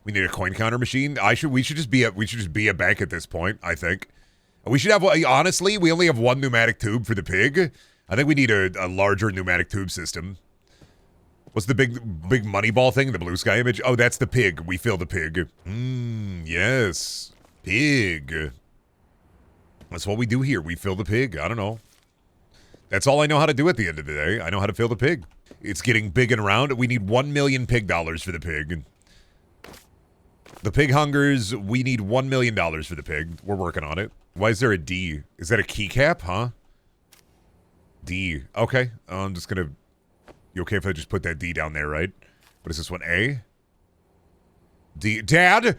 We need a coin counter machine. We should just be a bank at this point, I think. We should have, honestly, we only have one pneumatic tube for the pig. I think we need a larger pneumatic tube system. What's the big money ball thing? The blue sky image? Oh, that's the pig. We fill the pig. Yes. Pig. That's what we do here. We fill the pig. I don't know. That's all I know how to do at the end of the day. I know how to fill the pig. It's getting big and round. We need 1 million pig dollars for the pig. The pig hungers. We need $1 million for the pig. We're working on it. Why is there a D? Is that a keycap, huh? D. Okay. I'm just gonna... You okay if I just put that D down there, right? What is this one? A? D. Dad? Can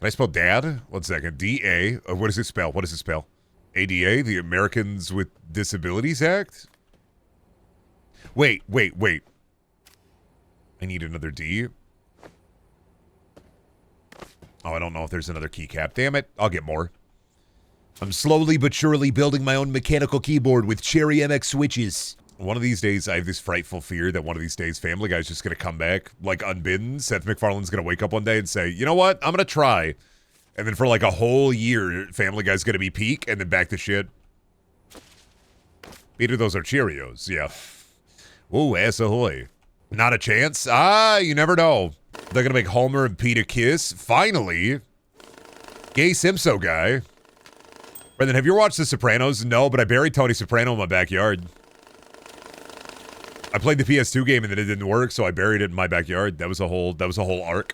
I spell dad? 1 second. D-A. What does it spell? What does it spell? ADA? The Americans with Disabilities Act? Wait. I need another D. Oh, I don't know if there's another keycap. Damn it. I'll get more. I'm slowly but surely building my own mechanical keyboard with Cherry MX switches. One of these days, I have this frightful fear that one of these days, Family Guy's just going to come back, like, unbidden. Seth MacFarlane's going to wake up one day and say, you know what? I'm going to try. And then for, like, a whole year, Family Guy's going to be peak, and then back to shit. Either those are Cheerios, yeah. Whoa, ass ahoy. Not a chance? You never know. They're going to make Homer and Pete a kiss. Finally. Gay Simpso guy. Brendan, have you ever watched The Sopranos? No, but I buried Tony Soprano in my backyard. I played the PS2 game and then it didn't work, so I buried it in my backyard. That was a whole arc.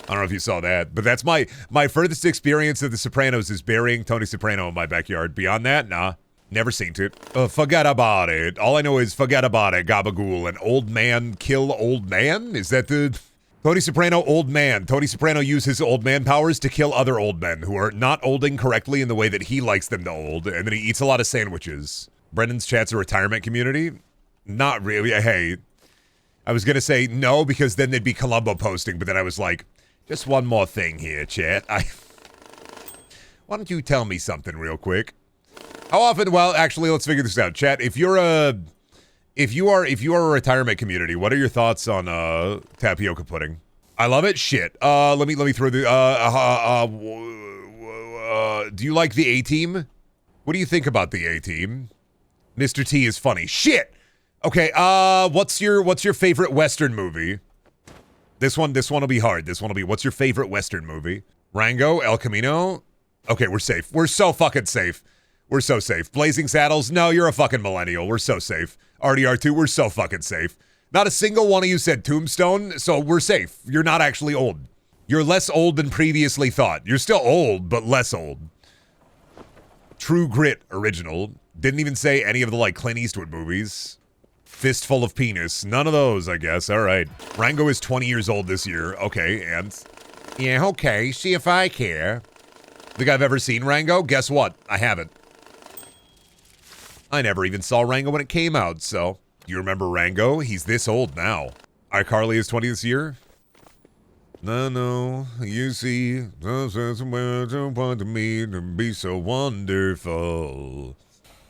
I don't know if you saw that, but that's my furthest experience of The Sopranos is burying Tony Soprano in my backyard. Beyond that, nah, never seen it. Forget about it. All I know is forget about it, gabagool. An old man kill old man? Is that the... Tony Soprano, old man. Tony Soprano used his old man powers to kill other old men who are not olding correctly in the way that he likes them to old, and then he eats a lot of sandwiches. Brendan's chat's a retirement community? Not really. Hey, I was going to say no because then they'd be Columbo posting, but then I was like, just one more thing here, chat. Why don't you tell me something real quick? How often, well, actually, let's figure this out. Chat, if you are a retirement community, what are your thoughts on tapioca pudding? I love it. Shit. Let me throw the do you like the A-Team? What do you think about the A-Team? Mr. T is funny. Shit. Okay, what's your favorite Western movie? This one will be hard. This one will be, what's your favorite Western movie? Rango, El Camino? Okay, we're safe. We're so fucking safe. We're so safe. Blazing Saddles? No, you're a fucking millennial. We're so safe. RDR2, we're so fucking safe. Not a single one of you said Tombstone, so we're safe. You're not actually old. You're less old than previously thought. You're still old, but less old. True Grit original. Didn't even say any of the, like, Clint Eastwood movies. Fistful of Penis. None of those, I guess. All right. Rango is 20 years old this year. Okay, and... Yeah, okay. See if I care. Think I've ever seen Rango? Guess what? I haven't. I never even saw Rango when it came out, so... Do you remember Rango? He's this old now. iCarly is 20 this year? No, you see... wanted me to be so wonderful...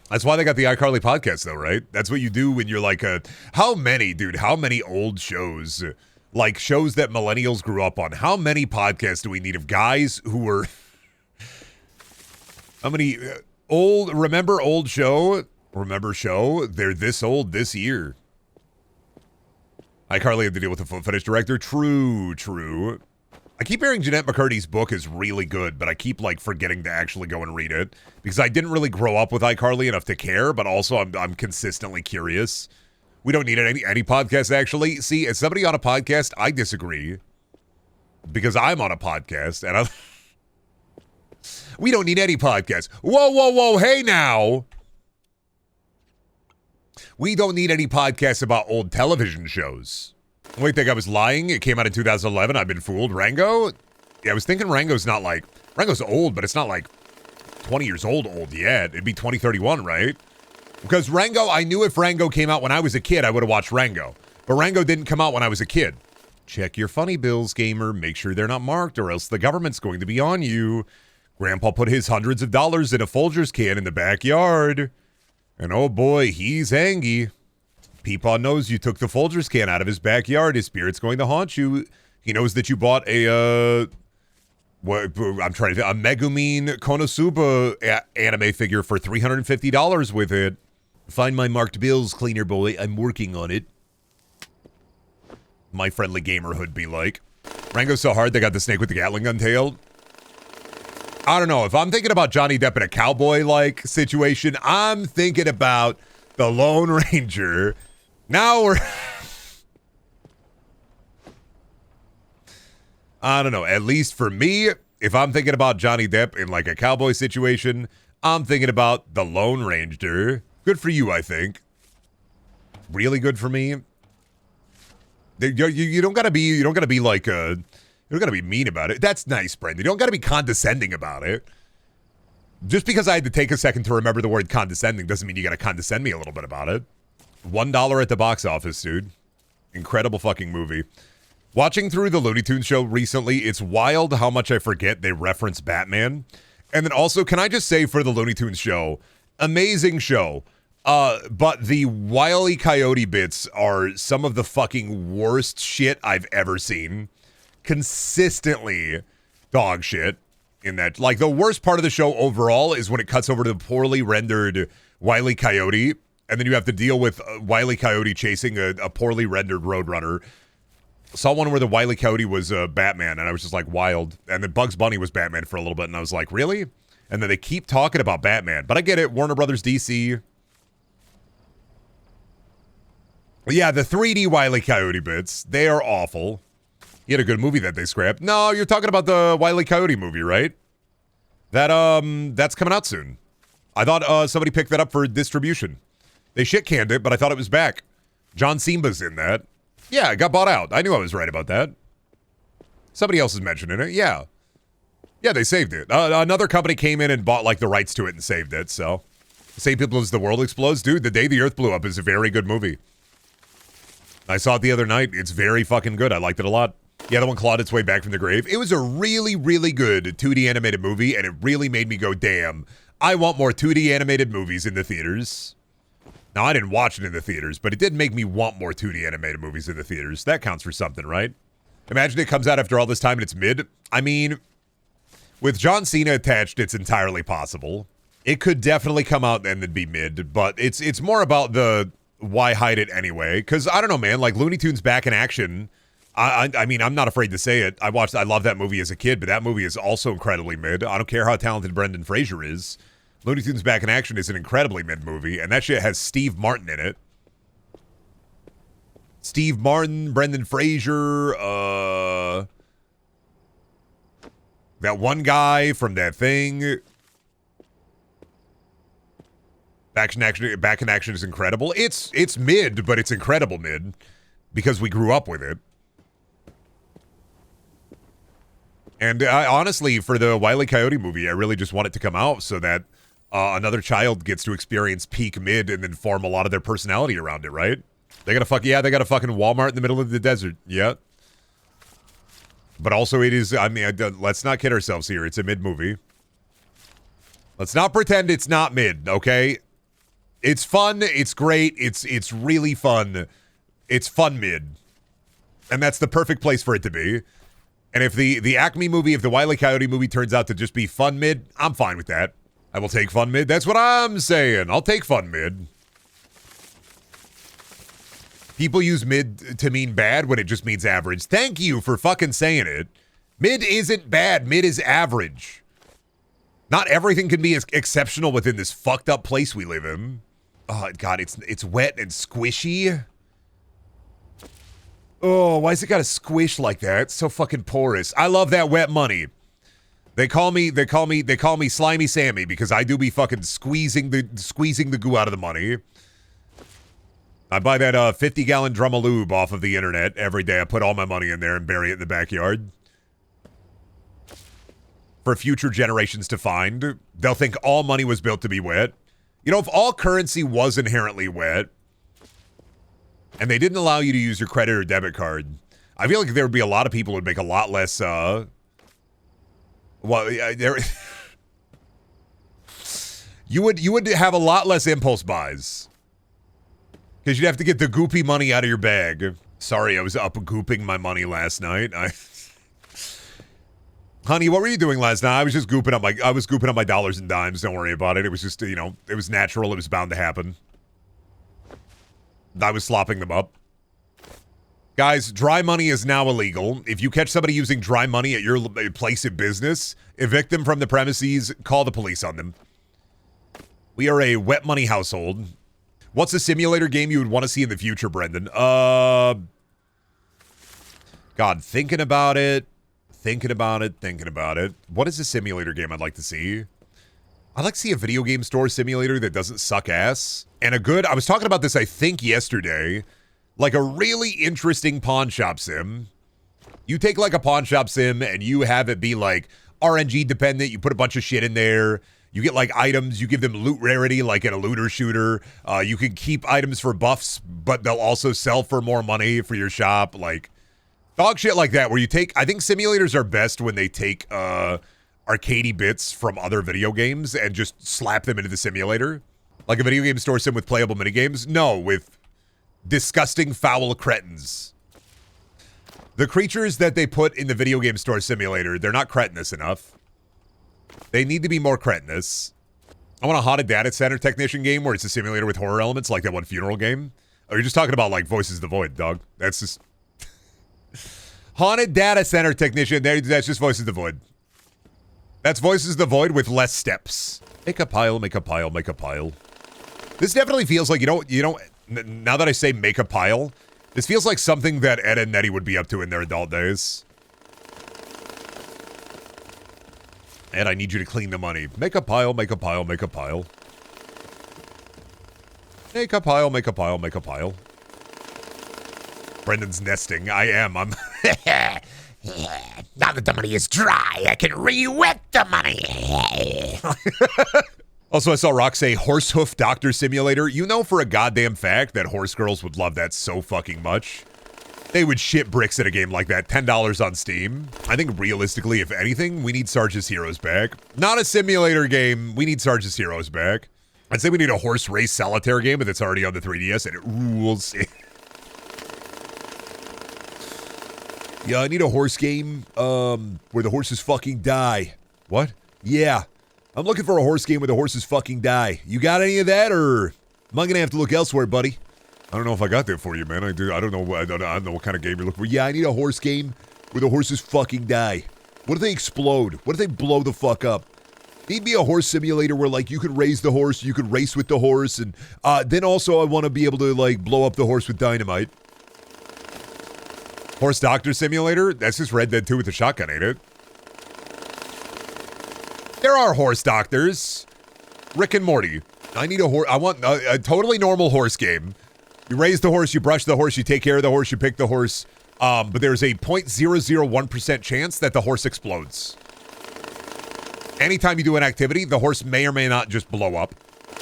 That's why they got the iCarly podcast, though, right? That's what you do when you're like how many old shows, like shows that millennials grew up on, how many podcasts do we need of guys who were, how many remember show, they're this old this year. iCarly had to deal with the footage director. True. I keep hearing Jeanette McCurdy's book is really good, but I keep, like, forgetting to actually go and read it. Because I didn't really grow up with iCarly enough to care, but also I'm consistently curious. We don't need any podcast, actually. See, as somebody on a podcast, I disagree. Because I'm on a podcast, and we don't need any podcast. Whoa, hey now! We don't need any podcasts about old television shows. Wait, think I was lying? It came out in 2011. I've been fooled. Rango? Yeah, I was thinking Rango's not like... Rango's old, but it's not like 20 years old yet. It'd be 2031, right? Because Rango, I knew if Rango came out when I was a kid, I would have watched Rango. But Rango didn't come out when I was a kid. Check your funny bills, gamer. Make sure they're not marked or else the government's going to be on you. Grandpa put his hundreds of dollars in a Folgers can in the backyard. And oh boy, he's angry. Peepaw knows you took the Folgers can out of his backyard. His spirit's going to haunt you. He knows that you bought a I'm trying to think, a Megumin Konosuba anime figure for $350 with it. Find my marked bills, cleaner boy. I'm working on it. My friendly gamerhood be like. Rango's so hard they got the snake with the Gatling gun tail. I don't know. If I'm thinking about Johnny Depp in a cowboy-like situation, I'm thinking about the Lone Ranger. Now we're... I don't know. At least for me, if I'm thinking about Johnny Depp in like a cowboy situation, I'm thinking about the Lone Ranger. Good for you, I think. Really good for me. You don't gotta be like you don't gotta be mean about it. That's nice, Brendan. You don't gotta be condescending about it. Just because I had to take a second to remember the word condescending doesn't mean you gotta condescend me a little bit about it. $1 at the box office, dude. Incredible fucking movie. Watching through the Looney Tunes show recently, it's wild how much I forget they reference Batman. And then also, can I just say for the Looney Tunes show, amazing show. But the Wile E. Coyote bits are some of the fucking worst shit I've ever seen. Consistently dog shit in that. Like, the worst part of the show overall is when it cuts over to the poorly rendered Wile E. Coyote, and then you have to deal with Wile E. Coyote chasing a poorly rendered Roadrunner. Saw one where the Wile E. Coyote was Batman, and I was just like, wild. And then Bugs Bunny was Batman for a little bit, and I was like, really? And then they keep talking about Batman. But I get it, Warner Brothers DC. Yeah, the 3D Wile E. Coyote bits, they are awful. You had a good movie that they scrapped. No, you're talking about the Wile E. Coyote movie, right? That's coming out soon. I thought somebody picked that up for distribution. They shit-canned it, but I thought it was back. John Simba's in that. Yeah, it got bought out. I knew I was right about that. Somebody else is mentioning it. Yeah. Yeah, they saved it. Another company came in and bought, like, the rights to it and saved it, so. Same people as The World Explodes. Dude, The Day the Earth Blew Up is a very good movie. I saw it the other night. It's very fucking good. I liked it a lot. Yeah, the one clawed its way back from the grave. It was a really, really good 2D animated movie, and it really made me go, damn, I want more 2D animated movies in the theaters. Now, I didn't watch it in the theaters, but it did make me want more 2D animated movies in the theaters. That counts for something, right? Imagine it comes out after all this time and it's mid. I mean, with John Cena attached, it's entirely possible. It could definitely come out and then be mid, but it's more about the why hide it anyway? Because, I don't know, man, like Looney Tunes Back in Action, I mean, I'm not afraid to say it. I love that movie as a kid, but that movie is also incredibly mid. I don't care how talented Brendan Fraser is. Looney Tunes Back in Action is an incredibly mid movie, and that shit has Steve Martin in it. Steve Martin, Brendan Fraser, that one guy from that thing. Back in Action is incredible. It's mid, but it's incredible mid because we grew up with it. And I honestly, for the Wile E. Coyote movie, I really just want it to come out so that another child gets to experience peak mid and then form a lot of their personality around it, right? They got a fucking Walmart in the middle of the desert. Yeah. But also it is, I mean, let's not kid ourselves here. It's a mid movie. Let's not pretend it's not mid, okay? It's fun. It's great. It's really fun. It's fun mid. And that's the perfect place for it to be. And if the Acme movie, if the Wile E. Coyote movie turns out to just be fun mid, I'm fine with that. I will take fun mid. That's what I'm saying. I'll take fun mid. People use mid to mean bad when it just means average. Thank you for fucking saying it. Mid isn't bad. Mid is average. Not everything can be exceptional within this fucked up place we live in. Oh, God, it's wet and squishy. Oh, why has it got to squish like that? It's so fucking porous. I love that wet money. They call me Slimy Sammy because I do be fucking squeezing the goo out of the money. I buy that 50-gallon drum of lube off of the internet every day. I put all my money in there and bury it in the backyard. For future generations to find. They'll think all money was built to be wet. You know, if all currency was inherently wet, and they didn't allow you to use your credit or debit card, I feel like there would be a lot of people who would make a lot less, you would have a lot less impulse buys. Because you'd have to get the goopy money out of your bag. Sorry, I was up gooping my money last night. Honey, what were you doing last night? I was just gooping up my dollars and dimes. Don't worry about it. It was just, you know, it was natural. It was bound to happen. I was slopping them up. Guys, dry money is now illegal. If you catch somebody using dry money at your place of business, evict them from the premises, call the police on them. We are a wet money household. What's a simulator game you would want to see in the future, Brendan? God, thinking about it. What is a simulator game I'd like to see? I'd like to see a video game store simulator that doesn't suck ass. And I was talking about this, I think, yesterday. Like a really interesting pawn shop sim. You take like a pawn shop sim and you have it be like RNG dependent. You put a bunch of shit in there. You get like items. You give them loot rarity like in a looter shooter. You can keep items for buffs, but they'll also sell for more money for your shop. Like dog shit like that where you take... I think simulators are best when they take arcadey bits from other video games and just slap them into the simulator. Like a video game store sim with playable minigames. No, with... disgusting, foul cretins. The creatures that they put in the video game store simulator, they're not cretinous enough. They need to be more cretinous. I want a haunted data center technician game where it's a simulator with horror elements like that one funeral game. Oh, you're just talking about like Voices of the Void, dog. That's just... haunted data center technician, that's just Voices of the Void. That's Voices of the Void with less steps. Make a pile, make a pile, make a pile. This definitely feels like, you know, now that I say make a pile, this feels like something that Ed and Nettie would be up to in their adult days. Ed, I need you to clean the money. Make a pile, make a pile, make a pile. Make a pile, make a pile, make a pile. Brendan's nesting. I am. I'm... Now that the money is dry, I can re-wet the money. Also, I saw Rock say horse hoof doctor simulator. You know for a goddamn fact that horse girls would love that so fucking much. They would shit bricks at a game like that. $10 on Steam. I think realistically, if anything, we need Sarge's Heroes back. Not a simulator game. We need Sarge's Heroes back. I'd say we need a horse race solitaire game, but it's already on the 3DS and it rules. Yeah, I need a horse game where the horses fucking die. What? Yeah. I'm looking for a horse game where the horses fucking die. You got any of that, or am I gonna have to look elsewhere, buddy? I don't know if I got that for you, man. I don't know what kind of game you're looking for. Yeah, I need a horse game where the horses fucking die. What if they explode? What if they blow the fuck up? Need me a horse simulator where, like, you could raise the horse, you could race with the horse, and then also I want to be able to, like, blow up the horse with dynamite. Horse doctor simulator? That's just Red Dead 2 with the shotgun, ain't it? There are horse doctors. Rick and Morty. I need a horse. I want a totally normal horse game. You raise the horse, you brush the horse, you take care of the horse, you pick the horse. But there's a 0.001% chance that the horse explodes. Anytime you do an activity, the horse may or may not just blow up.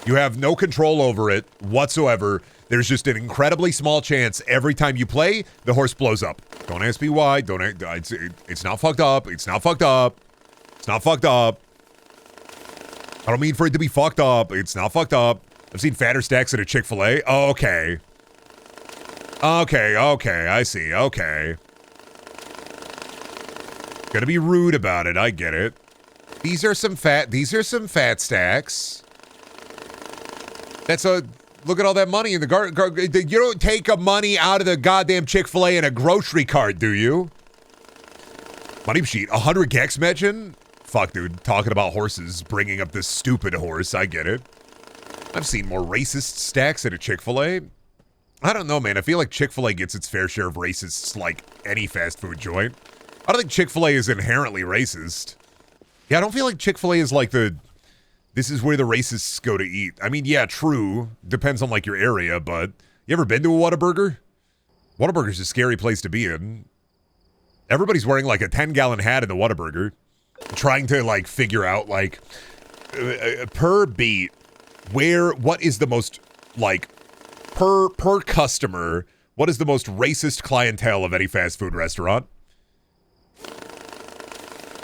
You have no control over it whatsoever. There's just an incredibly small chance every time you play, the horse blows up. Don't ask me why. It's not fucked up. It's not fucked up. It's not fucked up. I don't mean for it to be fucked up. It's not fucked up. I've seen fatter stacks at a Chick-fil-A. Oh, okay. Okay, I see. Okay. Gonna be rude about it. I get it. These are some fat stacks. Look at all that money in the you don't take a money out of the goddamn Chick-fil-A in a grocery cart, do you? Money sheet. 100 gex mention? Fuck, dude. Talking about horses, bringing up this stupid horse. I get it. I've seen more racist stacks at a Chick-fil-A. I don't know, man. I feel like Chick-fil-A gets its fair share of racists like any fast food joint. I don't think Chick-fil-A is inherently racist. Yeah, I don't feel like Chick-fil-A is like this is where the racists go to eat. I mean, yeah, true. Depends on like your area, but you ever been to a Whataburger? Whataburger's a scary place to be in. Everybody's wearing like a 10-gallon hat in the Whataburger. Trying to like figure out like per beat what is the most like per customer, what is the most racist clientele of any fast food restaurant?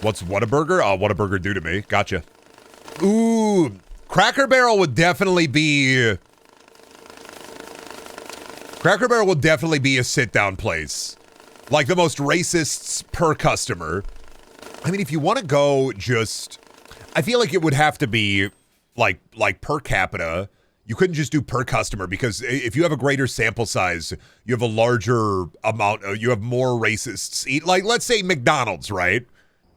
What's Whataburger? Oh, Whataburger do to me. Gotcha. Ooh, Cracker Barrel would definitely be Cracker Barrel will definitely be a sit-down place. Like the most racists per customer. I mean, if you want to go just... I feel like it would have to be like per capita. You couldn't just do per customer because if you have a greater sample size, you have a larger amount, you have more racists eat. Like, let's say McDonald's, right?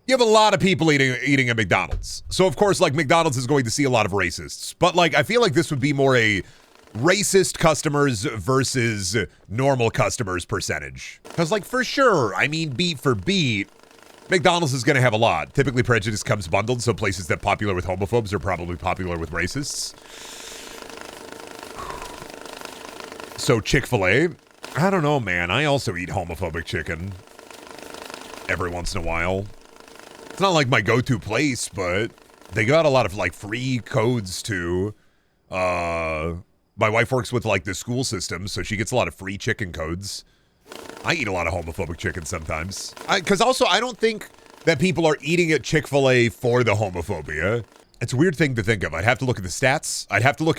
You have a lot of people eating at McDonald's. So, of course, like, McDonald's is going to see a lot of racists. But, like, I feel like this would be more a racist customers versus normal customers percentage. Because, like, for sure, I mean, beat for beat, McDonald's is going to have a lot. Typically, prejudice comes bundled, so places that popular with homophobes are probably popular with racists. So, Chick-fil-A, I don't know, man. I also eat homophobic chicken every once in a while. It's not like my go-to place, but they got a lot of, like, free codes too. My wife works with, like, the school system, so she gets a lot of free chicken codes. I eat a lot of homophobic chicken sometimes. Because also, I don't think that people are eating at Chick-fil-A for the homophobia. It's a weird thing to think of. I'd have to look at the stats. I'd have to look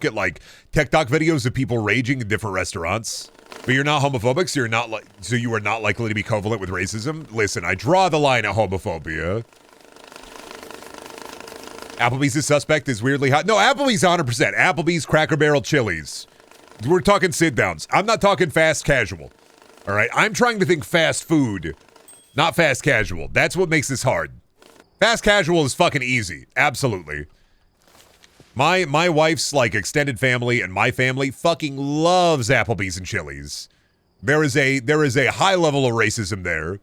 at like TikTok videos of people raging in different restaurants. But you're not homophobic, so you are not likely to be covalent with racism. Listen, I draw the line at homophobia. Applebee's the suspect is weirdly hot. No, Applebee's 100%. Applebee's, Cracker Barrel, Chili's. We're talking sit downs. I'm not talking fast casual. All right, I'm trying to think fast food, not fast casual. That's what makes this hard. Fast casual is fucking easy. Absolutely. My wife's like extended family and my family fucking loves Applebee's and Chili's. There is a high level of racism there.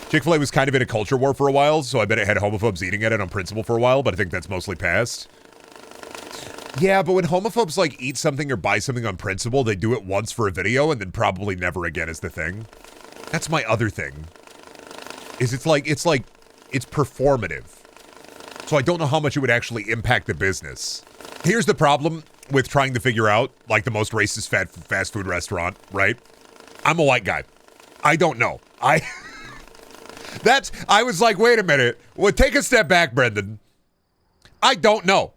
Chick-fil-A was kind of in a culture war for a while, so I bet it had homophobes eating at it on principle for a while, but I think that's mostly past. Yeah, but when homophobes like eat something or buy something on principle, they do it once for a video and then probably never again is the thing. That's my other thing. It's performative. So I don't know how much it would actually impact the business. Here's the problem with trying to figure out, like, the most racist fast food restaurant, right? I'm a white guy. I don't know. I was like, wait a minute. Well, take a step back, Brendan. I don't know.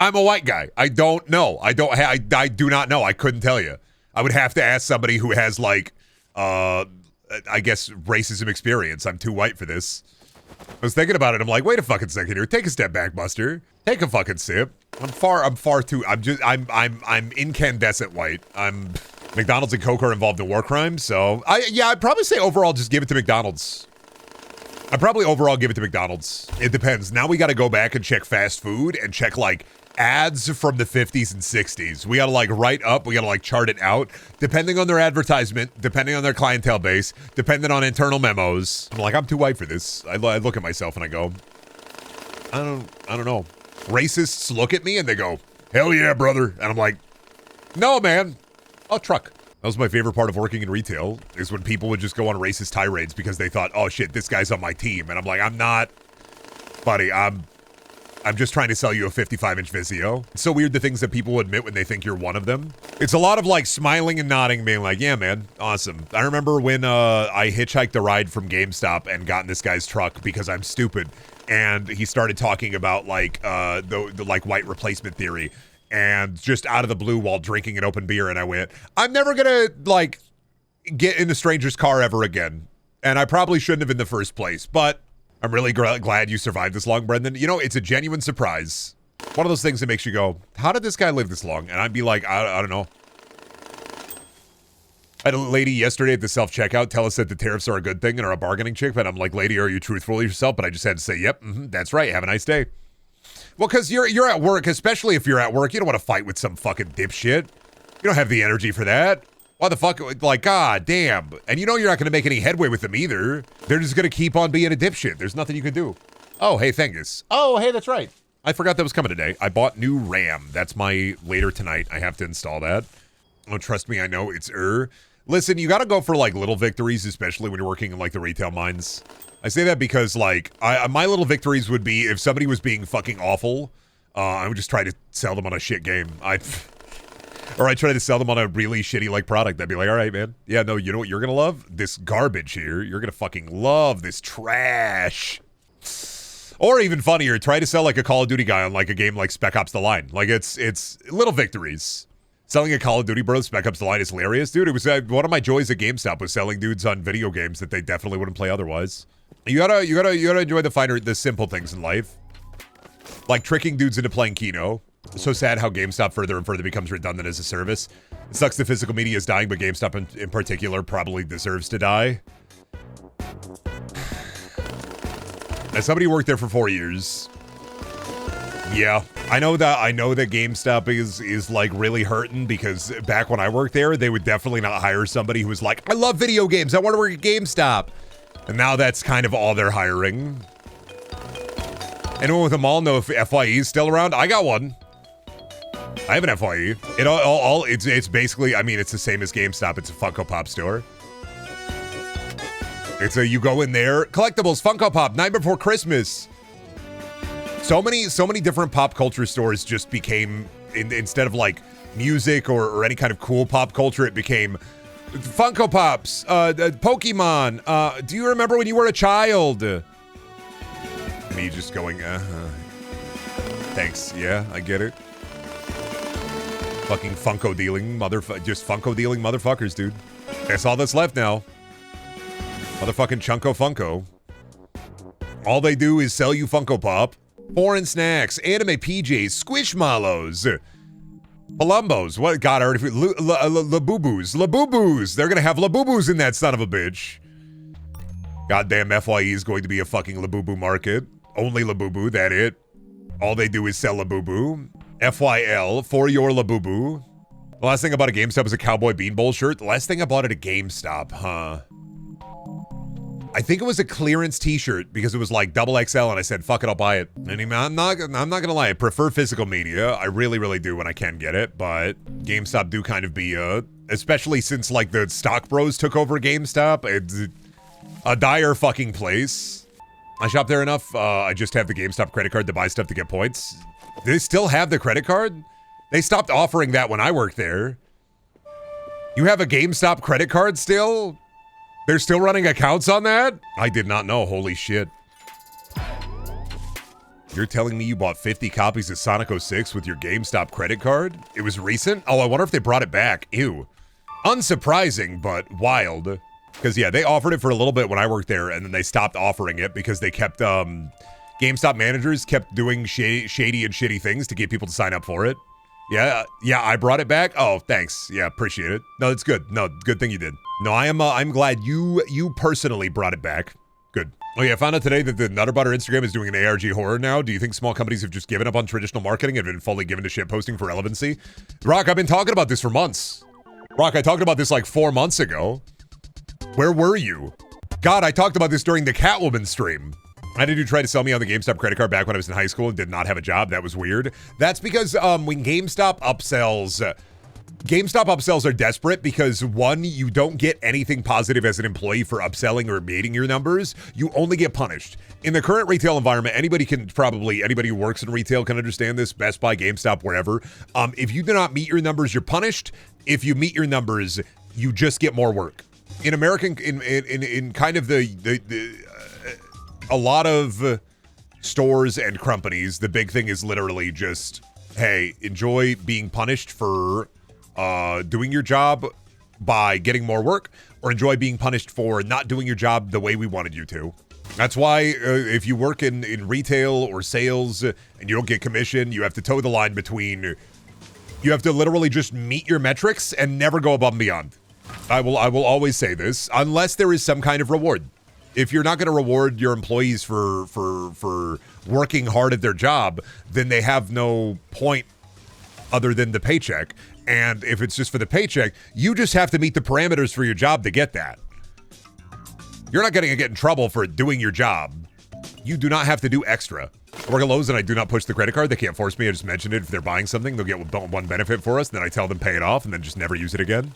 I'm a white guy. I don't know. I do not know. I couldn't tell you. I would have to ask somebody who has, like, I guess, racism experience. I'm too white for this. I was thinking about it. I'm like, wait a fucking second here. Take a step back, Buster. Take a fucking sip. I'm incandescent white. McDonald's and Coke are involved in war crimes, so I'd probably say overall just give it to McDonald's. I'd probably overall give it to McDonald's. It depends. Now we got to go back and check fast food and check, like, ads from the 50s and 60s. We got to, like, write up. We got to, like, chart it out. Depending on their advertisement, depending on their clientele base, depending on internal memos. I'm like, I'm too white for this. I look at myself and I go, I don't know. Racists look at me and they go, hell yeah, brother. And I'm like, no, man. Oh, truck. That was my favorite part of working in retail, is when people would just go on racist tirades because they thought, oh shit, this guy's on my team. And I'm like, I'm not, buddy, I'm just trying to sell you a 55-inch Vizio. It's so weird the things that people admit when they think you're one of them. It's a lot of, like, smiling and nodding, being like, yeah, man, awesome. I remember when I hitchhiked a ride from GameStop and got in this guy's truck because I'm stupid. And he started talking about, like, the like, white replacement theory. And just out of the blue while drinking an open beer, and I went, I'm never gonna, like, get in a stranger's car ever again. And I probably shouldn't have in the first place, but I'm really glad you survived this long, Brendan. You know, it's a genuine surprise. One of those things that makes you go, how did this guy live this long? And I'd be like, I don't know. I had a lady yesterday at the self-checkout tell us that the tariffs are a good thing and are a bargaining chip. And I'm like, lady, are you truthful with yourself? But I just had to say, yep, that's right. Have a nice day. Well, because you're at work, especially if you're at work, you don't want to fight with some fucking dipshit. You don't have the energy for that. Why the fuck? Like, god damn. And you know you're not going to make any headway with them either. They're just going to keep on being a dipshit. There's nothing you can do. Oh, hey, Thengus. Oh, hey, that's right. I forgot that was coming today. I bought new RAM. That's my later tonight. I have to install that. Oh, trust me, I know it's Listen, you got to go for, like, little victories, especially when you're working in, like, the retail mines. I say that because, like, my little victories would be if somebody was being fucking awful, I would just try to sell them on a shit game. Or I'd try to sell them on a really shitty, like, product. I'd be like, all right, man. Yeah, no, you know what you're gonna love? This garbage here. You're gonna fucking love this trash. Or even funnier, try to sell, like, a Call of Duty guy on, like, a game like Spec Ops: The Line. Like, it's little victories. Selling a Call of Duty, bro, Spec Ops The Line is hilarious. Dude, it was one of my joys at GameStop was selling dudes on video games that they definitely wouldn't play otherwise. You gotta enjoy the simple things in life. Like tricking dudes into playing Keno. So sad how GameStop further and further becomes redundant as a service. It sucks the physical media is dying, but GameStop in particular probably deserves to die. As somebody who worked there for 4 years, yeah, I know that GameStop is like really hurting because back when I worked there, they would definitely not hire somebody who was like, I love video games, I want to work at GameStop. And now that's kind of all they're hiring. Anyone with a mall know if FYE is still around? I got one. I have an FYE. It's basically, I mean, it's the same as GameStop. It's a Funko Pop store. You go in there, collectibles, Funko Pop, night before Christmas. So many different pop culture stores just became, instead of like music or any kind of cool pop culture, it became Funko Pops, Pokemon. Do you remember when you were a child? Me just going, thanks. Yeah, I get it. Fucking Funko dealing motherfuckers, dude. That's all that's left now. Motherfucking Chunko Funko. All they do is sell you Funko Pop, foreign snacks, anime PJs, Squishmallows, Palumbos. What? God, I already Labubu's. They're gonna have Labubu's in that son of a bitch. Goddamn FYE is going to be a fucking Labubu market. Only Labubu, that it. All they do is sell Labubu. FYL, for your Labubu. The last thing I bought at GameStop was a Cowboy Bean Bowl shirt. The last thing I bought at a GameStop, huh? I think it was a clearance t-shirt because it was like XXL and I said, fuck it, I'll buy it. And I'm not gonna lie, I prefer physical media. I really, really do when I can get it, but GameStop do kind of be, especially since like the stock bros took over GameStop, it's a dire fucking place. I shop there enough, I just have the GameStop credit card to buy stuff to get points. Do they still have the credit card? They stopped offering that when I worked there. You have a GameStop credit card still? They're still running accounts on that? I did not know, holy shit. You're telling me you bought 50 copies of Sonic 06 with your GameStop credit card? It was recent? Oh, I wonder if they brought it back. Ew. Unsurprising, but wild. Because yeah, they offered it for a little bit when I worked there, and then they stopped offering it because they kept, GameStop managers kept doing shady and shitty things to get people to sign up for it. Yeah, I brought it back. Oh, thanks. Yeah, appreciate it. No, it's good. No, good thing you did. No, I'm glad you personally brought it back. Good. Oh yeah, I found out today that the Nutter Butter Instagram is doing an ARG horror now. Do you think small companies have just given up on traditional marketing and been fully given to shit posting for relevancy? Rock, I've been talking about this for months. Rock, I talked about this like 4 months ago. Where were you? God, I talked about this during the Catwoman stream. Why did you try to sell me on the GameStop credit card back when I was in high school and did not have a job? That was weird. That's because when GameStop upsells are desperate because one, you don't get anything positive as an employee for upselling or meeting your numbers. You only get punished. In the current retail environment, anybody who works in retail can understand this, Best Buy, GameStop, wherever. If you do not meet your numbers, you're punished. If you meet your numbers, you just get more work. In American, in kind of a lot of stores and companies, the big thing is literally just, hey, enjoy being punished for doing your job by getting more work, or enjoy being punished for not doing your job the way we wanted you to. That's why if you work in retail or sales and you don't get commission, you have to toe the line between, you have to literally just meet your metrics and never go above and beyond. I will always say this, unless there is some kind of reward. If you're not going to reward your employees for working hard at their job, then they have no point other than the paycheck. And if it's just for the paycheck, you just have to meet the parameters for your job to get that. You're not going to get in trouble for doing your job. You do not have to do extra. I work at Lowe's and I do not push the credit card. They can't force me. I just mentioned it. If they're buying something, they'll get one benefit for us. And then I tell them pay it off and then just never use it again.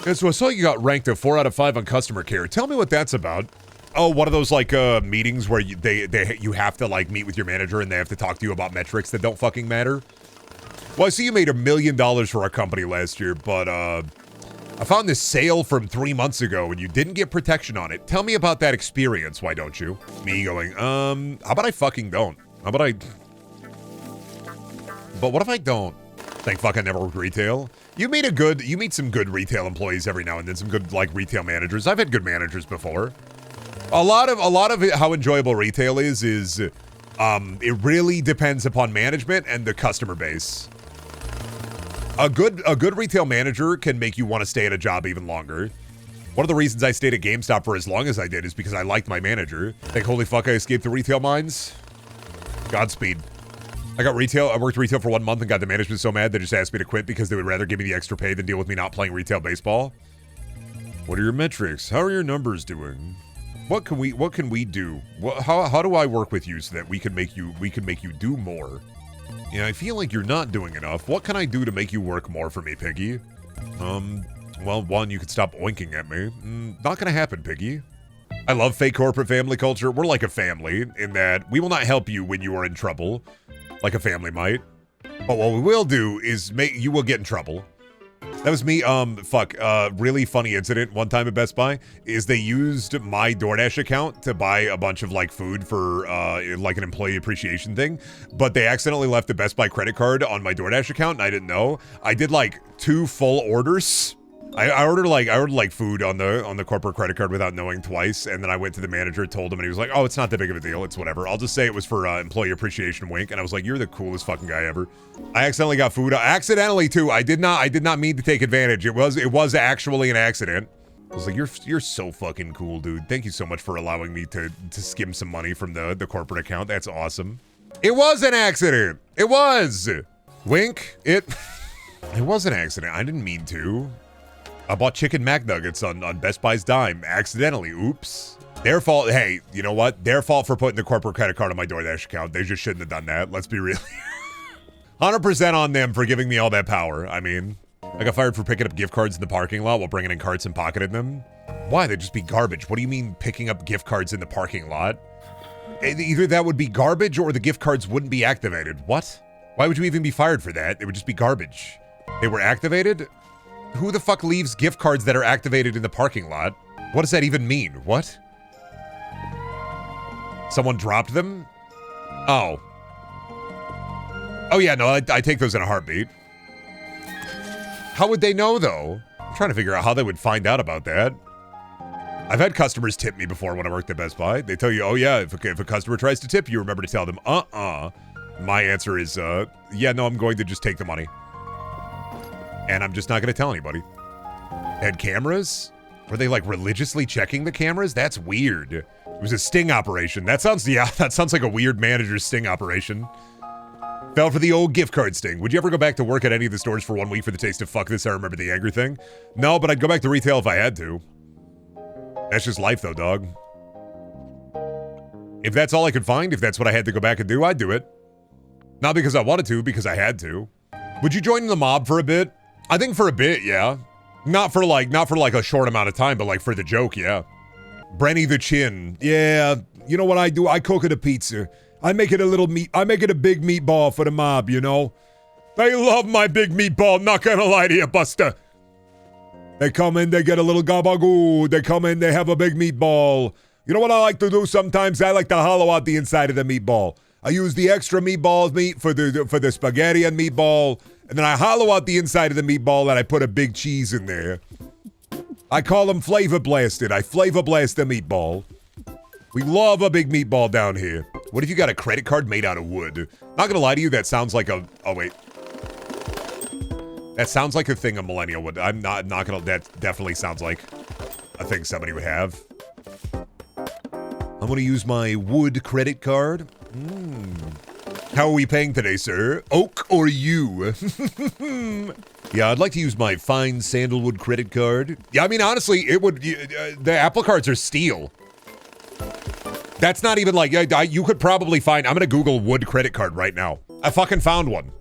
And so I saw you got ranked a 4 out of 5 on customer care. Tell me what that's about. Oh, one of those like meetings where you have to like meet with your manager and they have to talk to you about metrics that don't fucking matter. Well, I see you made $1 million for our company last year, but I found this sale from 3 months ago and you didn't get protection on it. Tell me about that experience, why don't you? Me going, how about I fucking don't? How about I... But what if I don't? Thank fuck I never worked retail. You meet some good retail employees every now and then, some good like retail managers. I've had good managers before. A lot of how enjoyable retail is it really depends upon management and the customer base. A good retail manager can make you want to stay at a job even longer. One of the reasons I stayed at GameStop for as long as I did is because I liked my manager. Like, holy fuck, I escaped the retail mines. Godspeed. I worked retail for 1 month and got the management so mad they just asked me to quit because they would rather give me the extra pay than deal with me not playing retail baseball. What are your metrics? How are your numbers doing? What can we do? How do I work with you so that we can make you do more? Yeah, I feel like you're not doing enough. What can I do to make you work more for me, Piggy? Well, one, you could stop oinking at me. Not gonna happen, Piggy. I love fake corporate family culture. We're like a family in that we will not help you when you are in trouble, like a family might. But what we will do is you will get in trouble. That was me, really funny incident one time at Best Buy is they used my DoorDash account to buy a bunch of like food for like an employee appreciation thing, but they accidentally left the Best Buy credit card on my DoorDash account and I didn't know. I did like 2 full orders. I ordered like food on the corporate credit card without knowing twice, and then I went to the manager, told him, and he was like, "Oh, it's not that big of a deal. It's whatever. I'll just say it was for employee appreciation wink." And I was like, "You're the coolest fucking guy ever." I accidentally got food. Accidentally too. I did not mean to take advantage. It was actually an accident. I was like, "You're so fucking cool, dude. Thank you so much for allowing me to skim some money from the corporate account. That's awesome." It was an accident. It was. Wink. It was an accident. I didn't mean to. I bought chicken McNuggets on Best Buy's dime, accidentally. Oops. Their fault. Hey, you know what? Their fault for putting the corporate credit card on my DoorDash account. They just shouldn't have done that. Let's be real. 100% on them for giving me all that power. I mean, I got fired for picking up gift cards in the parking lot while bringing in carts and pocketing them. Why? They'd just be garbage. What do you mean picking up gift cards in the parking lot? Either that would be garbage or the gift cards wouldn't be activated. What? Why would you even be fired for that? They would just be garbage. They were activated? Who the fuck leaves gift cards that are activated in the parking lot? What does that even mean? What? Someone dropped them? Oh. Oh yeah, no, I take those in a heartbeat. How would they know though? I'm trying to figure out how they would find out about that. I've had customers tip me before when I worked at Best Buy. They tell you, oh yeah, if a customer tries to tip you, remember to tell them, My answer is, yeah, no, I'm going to just take the money. And I'm just not going to tell anybody. Had cameras? Were they like religiously checking the cameras? That's weird. It was a sting operation. That sounds like a weird manager's sting operation. Fell for the old gift card sting. Would you ever go back to work at any of the stores for 1 week for the taste of fuck this, I remember the angry thing? No, but I'd go back to retail if I had to. That's just life though, dog. If that's all I could find, if that's what I had to go back and do, I'd do it. Not because I wanted to, because I had to. Would you join the mob for a bit? I think for a bit, yeah. Not for like a short amount of time, but like for the joke, yeah. Brenny the Chin. Yeah, you know what I do? I cook it a pizza. I make it a big meatball for the mob, you know? They love my big meatball, not gonna lie to you, Buster. They come in, they get a little gabagoo. They come in, they have a big meatball. You know what I like to do sometimes? I like to hollow out the inside of the meatball. I use the extra meatballs meat for the spaghetti and meatball. And then I hollow out the inside of the meatball and I put a big cheese in there. I call them flavor blasted. I flavor blast the meatball. We love a big meatball down here. What if you got a credit card made out of wood? Not gonna lie to you, that sounds like a... Oh, wait. That sounds like a thing a millennial would... I'm not gonna... That definitely sounds like a thing somebody would have. I'm gonna use my wood credit card. How are we paying today, sir? Oak or you? Yeah, I'd like to use my fine sandalwood credit card. Yeah, I mean, honestly, it would... the Apple cards are steel. That's not even like... you could probably find... I'm gonna Google wood credit card right now. I fucking found one.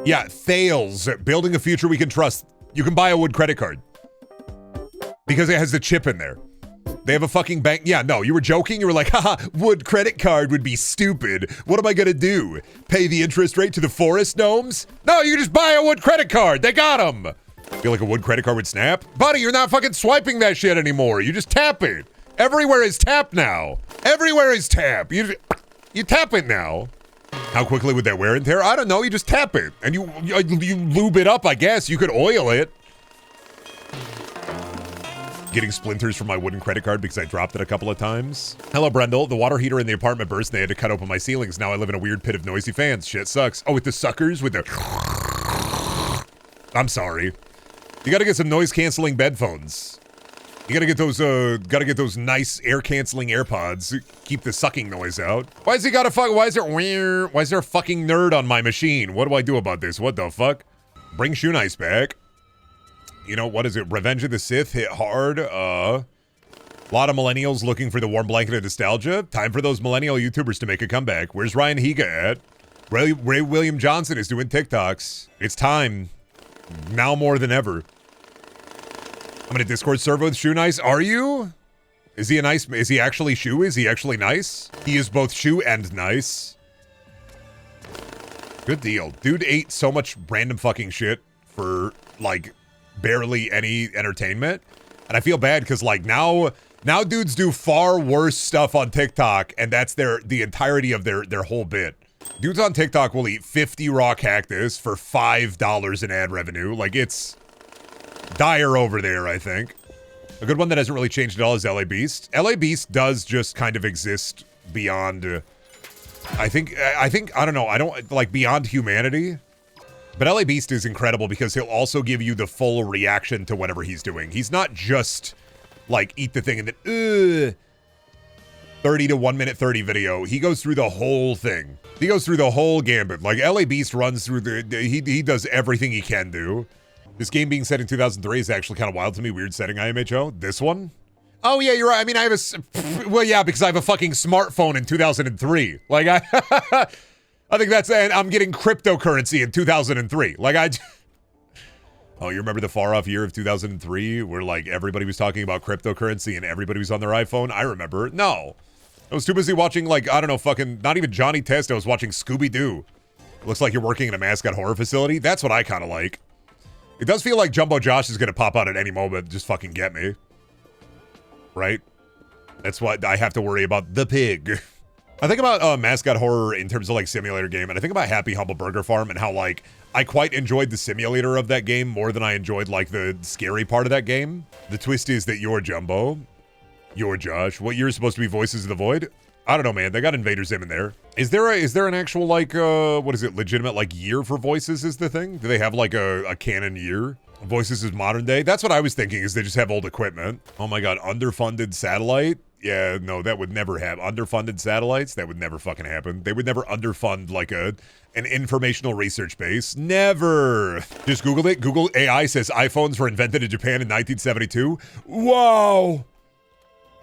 Yeah, Thales. Building a future we can trust. You can buy a wood credit card. Because it has the chip in there. They have a fucking bank. Yeah, no, you were joking. You were like, haha, wood credit card would be stupid. What am I gonna do? Pay the interest rate to the forest gnomes? No, you just buy a wood credit card. They got them. Feel like a wood credit card would snap? Buddy, you're not fucking swiping that shit anymore. You just tap it. Everywhere is tap now. Everywhere is tap. You tap it now. How quickly would that wear and tear? I don't know. You just tap it and you lube it up, I guess. You could oil it. Getting splinters from my wooden credit card because I dropped it a couple of times. Hello, Brendel. The water heater in the apartment burst and they had to cut open my ceilings. Now I live in a weird pit of noisy fans. Shit sucks. Oh, with the suckers? With the... I'm sorry. You gotta get some noise-canceling bedphones. You gotta get those nice air-canceling AirPods. Keep the sucking noise out. Why is he gotta fuck? Why is there a fucking nerd on my machine? What do I do about this? What the fuck? Bring Shoe Nice back. You know, what is it? Revenge of the Sith hit hard. A lot of millennials looking for the warm blanket of nostalgia. Time for those millennial YouTubers to make a comeback. Where's Ryan Higa at? Ray William Johnson is doing TikToks. It's time. Now more than ever. I'm in a Discord server with Shoe Nice. Are you? Is he actually Shoe? Is he actually nice? He is both Shoe and nice. Good deal. Dude ate so much random fucking shit for, like, barely any entertainment. And I feel bad because, like, now dudes do far worse stuff on TikTok, and that's the entirety of their whole bit. Dudes on TikTok will eat 50 raw cactus for $5 in ad revenue. Like, it's dire over there, I think. A good one that hasn't really changed at all is LA Beast. LA Beast does just kind of exist beyond, I think, I don't know, I don't, like, beyond humanity. But LA Beast is incredible because he'll also give you the full reaction to whatever he's doing. He's not just, like, eat the thing and then, 30 to 1 minute 30 video. He goes through the whole thing. He goes through the whole gambit. Like, LA Beast runs through he does everything he can do. This game being set in 2003 is actually kind of wild to me. Weird setting, IMHO. This one? Oh, yeah, you're right. I mean, I have well, yeah, because I have a fucking smartphone in 2003. Like, I think that's, and I'm getting cryptocurrency in 2003. Like, oh, you remember the far off year of 2003 where, like, everybody was talking about cryptocurrency and everybody was on their iPhone? I remember. No. I was too busy watching, like, I don't know, fucking, not even Johnny Test. I was watching Scooby-Doo. Looks like you're working in a mascot horror facility. That's what I kind of like. It does feel like Jumbo Josh is going to pop out at any moment. Just fucking get me. Right? That's why I have to worry about the pig. I think about mascot horror in terms of, like, simulator game, and I think about Happy Humble Burger Farm and how, like, I quite enjoyed the simulator of that game more than I enjoyed, like, the scary part of that game. The twist is that you're Jumbo. You're Josh. What year is supposed to be Voices of the Void? I don't know, man. They got Invader Zim in there. Is there an actual, like, what is it, legitimate, like, year for Voices is the thing? Do they have, like, a canon year? Voices is modern day? That's what I was thinking, is they just have old equipment. Oh my god, underfunded satellite? Yeah, no, that would never happen. Underfunded satellites? That would never fucking happen. They would never underfund, like, an informational research base. Never! Just Googled it. Google AI says iPhones were invented in Japan in 1972. Wow!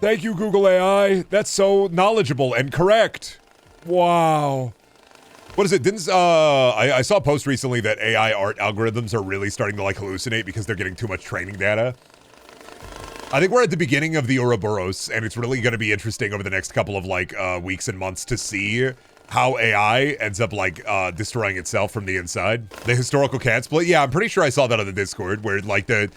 Thank you, Google AI. That's so knowledgeable and correct. Wow. What is it? I saw a post recently that AI art algorithms are really starting to, like, hallucinate because they're getting too much training data. I think we're at the beginning of the Ouroboros, and it's really going to be interesting over the next couple of, like, weeks and months to see how AI ends up, like, destroying itself from the inside. The historical cat split? Yeah, I'm pretty sure I saw that on the Discord, where, like, they're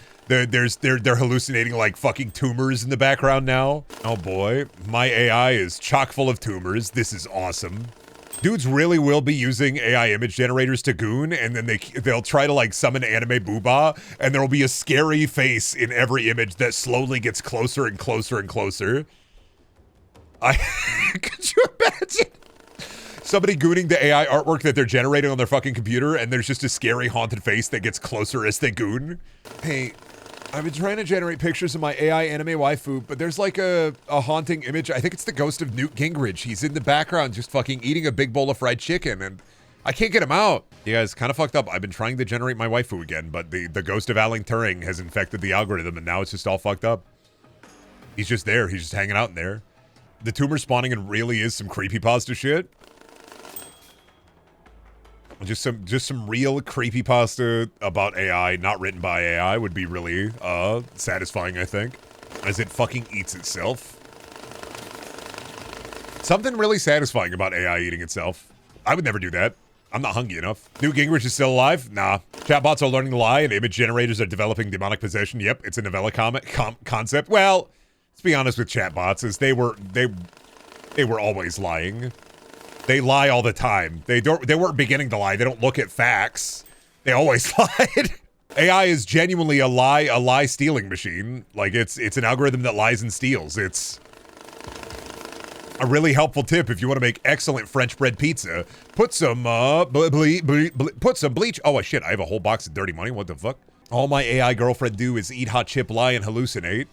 hallucinating, like, fucking tumors in the background now. Oh boy, my AI is chock full of tumors. This is awesome. Dudes really will be using AI image generators to goon, and then they'll try to, like, summon anime boobah, and there will be a scary face in every image that slowly gets closer and closer and closer. Could you imagine? Somebody gooning the AI artwork that they're generating on their fucking computer, and there's just a scary haunted face that gets closer as they goon. Hey, I've been trying to generate pictures of my AI anime waifu, but there's, like, a haunting image. I think it's the ghost of Newt Gingrich. He's in the background just fucking eating a big bowl of fried chicken, and I can't get him out. You guys, kind of fucked up. I've been trying to generate my waifu again, but the ghost of Alan Turing has infected the algorithm, and now it's just all fucked up. He's just there. He's just hanging out in there. The tumor spawning and really is some creepypasta shit. Just some real creepypasta about AI, not written by AI, would be really satisfying, I think. As it fucking eats itself. Something really satisfying about AI eating itself. I would never do that. I'm not hungry enough. Newt Gingrich is still alive? Nah. Chatbots are learning to lie, and image generators are developing demonic possession. Yep, it's a novella concept. Well, let's be honest with chatbots, as they were always lying. They lie all the time. They weren't beginning to lie. They don't look at facts. They always lied. AI is genuinely a lie stealing machine. Like it's an algorithm that lies and steals. It's a really helpful tip if you want to make excellent French bread pizza. Put some put some bleach. Oh shit, I have a whole box of dirty money. What the fuck? All my AI girlfriend do is eat hot chip, lie, and hallucinate.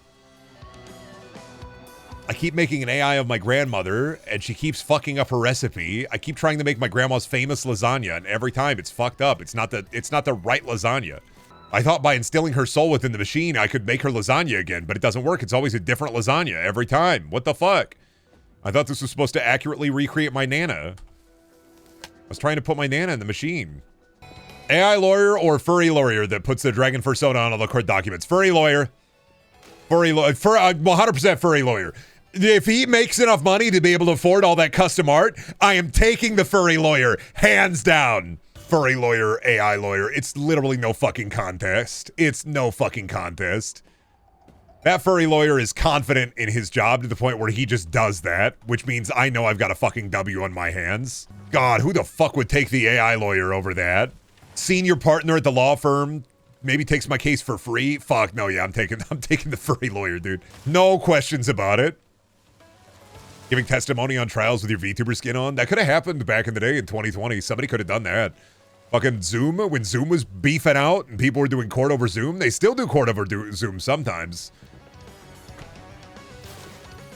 I keep making an AI of my grandmother, and she keeps fucking up her recipe. I keep trying to make my grandma's famous lasagna, and every time it's fucked up. It's not the right lasagna. I thought by instilling her soul within the machine, I could make her lasagna again, but it doesn't work. It's always a different lasagna every time. What the fuck? I thought this was supposed to accurately recreate my Nana. I was trying to put my Nana in the machine. AI lawyer or furry lawyer that puts the dragon persona on all the court documents? Furry lawyer. 100% furry lawyer. If he makes enough money to be able to afford all that custom art, I am taking the furry lawyer, hands down. Furry lawyer, AI lawyer, it's literally no fucking contest. It's no fucking contest. That furry lawyer is confident in his job to the point where he just does that, which means I know I've got a fucking W on my hands. God, who the fuck would take the AI lawyer over that? Senior partner at the law firm maybe takes my case for free. Fuck no, yeah, I'm taking the furry lawyer, dude. No questions about it. Giving testimony on trials with your VTuber skin on. That could have happened back in the day in 2020. Somebody could have done that. Fucking Zoom, when Zoom was beefing out and people were doing court over Zoom, they still do court over Zoom sometimes.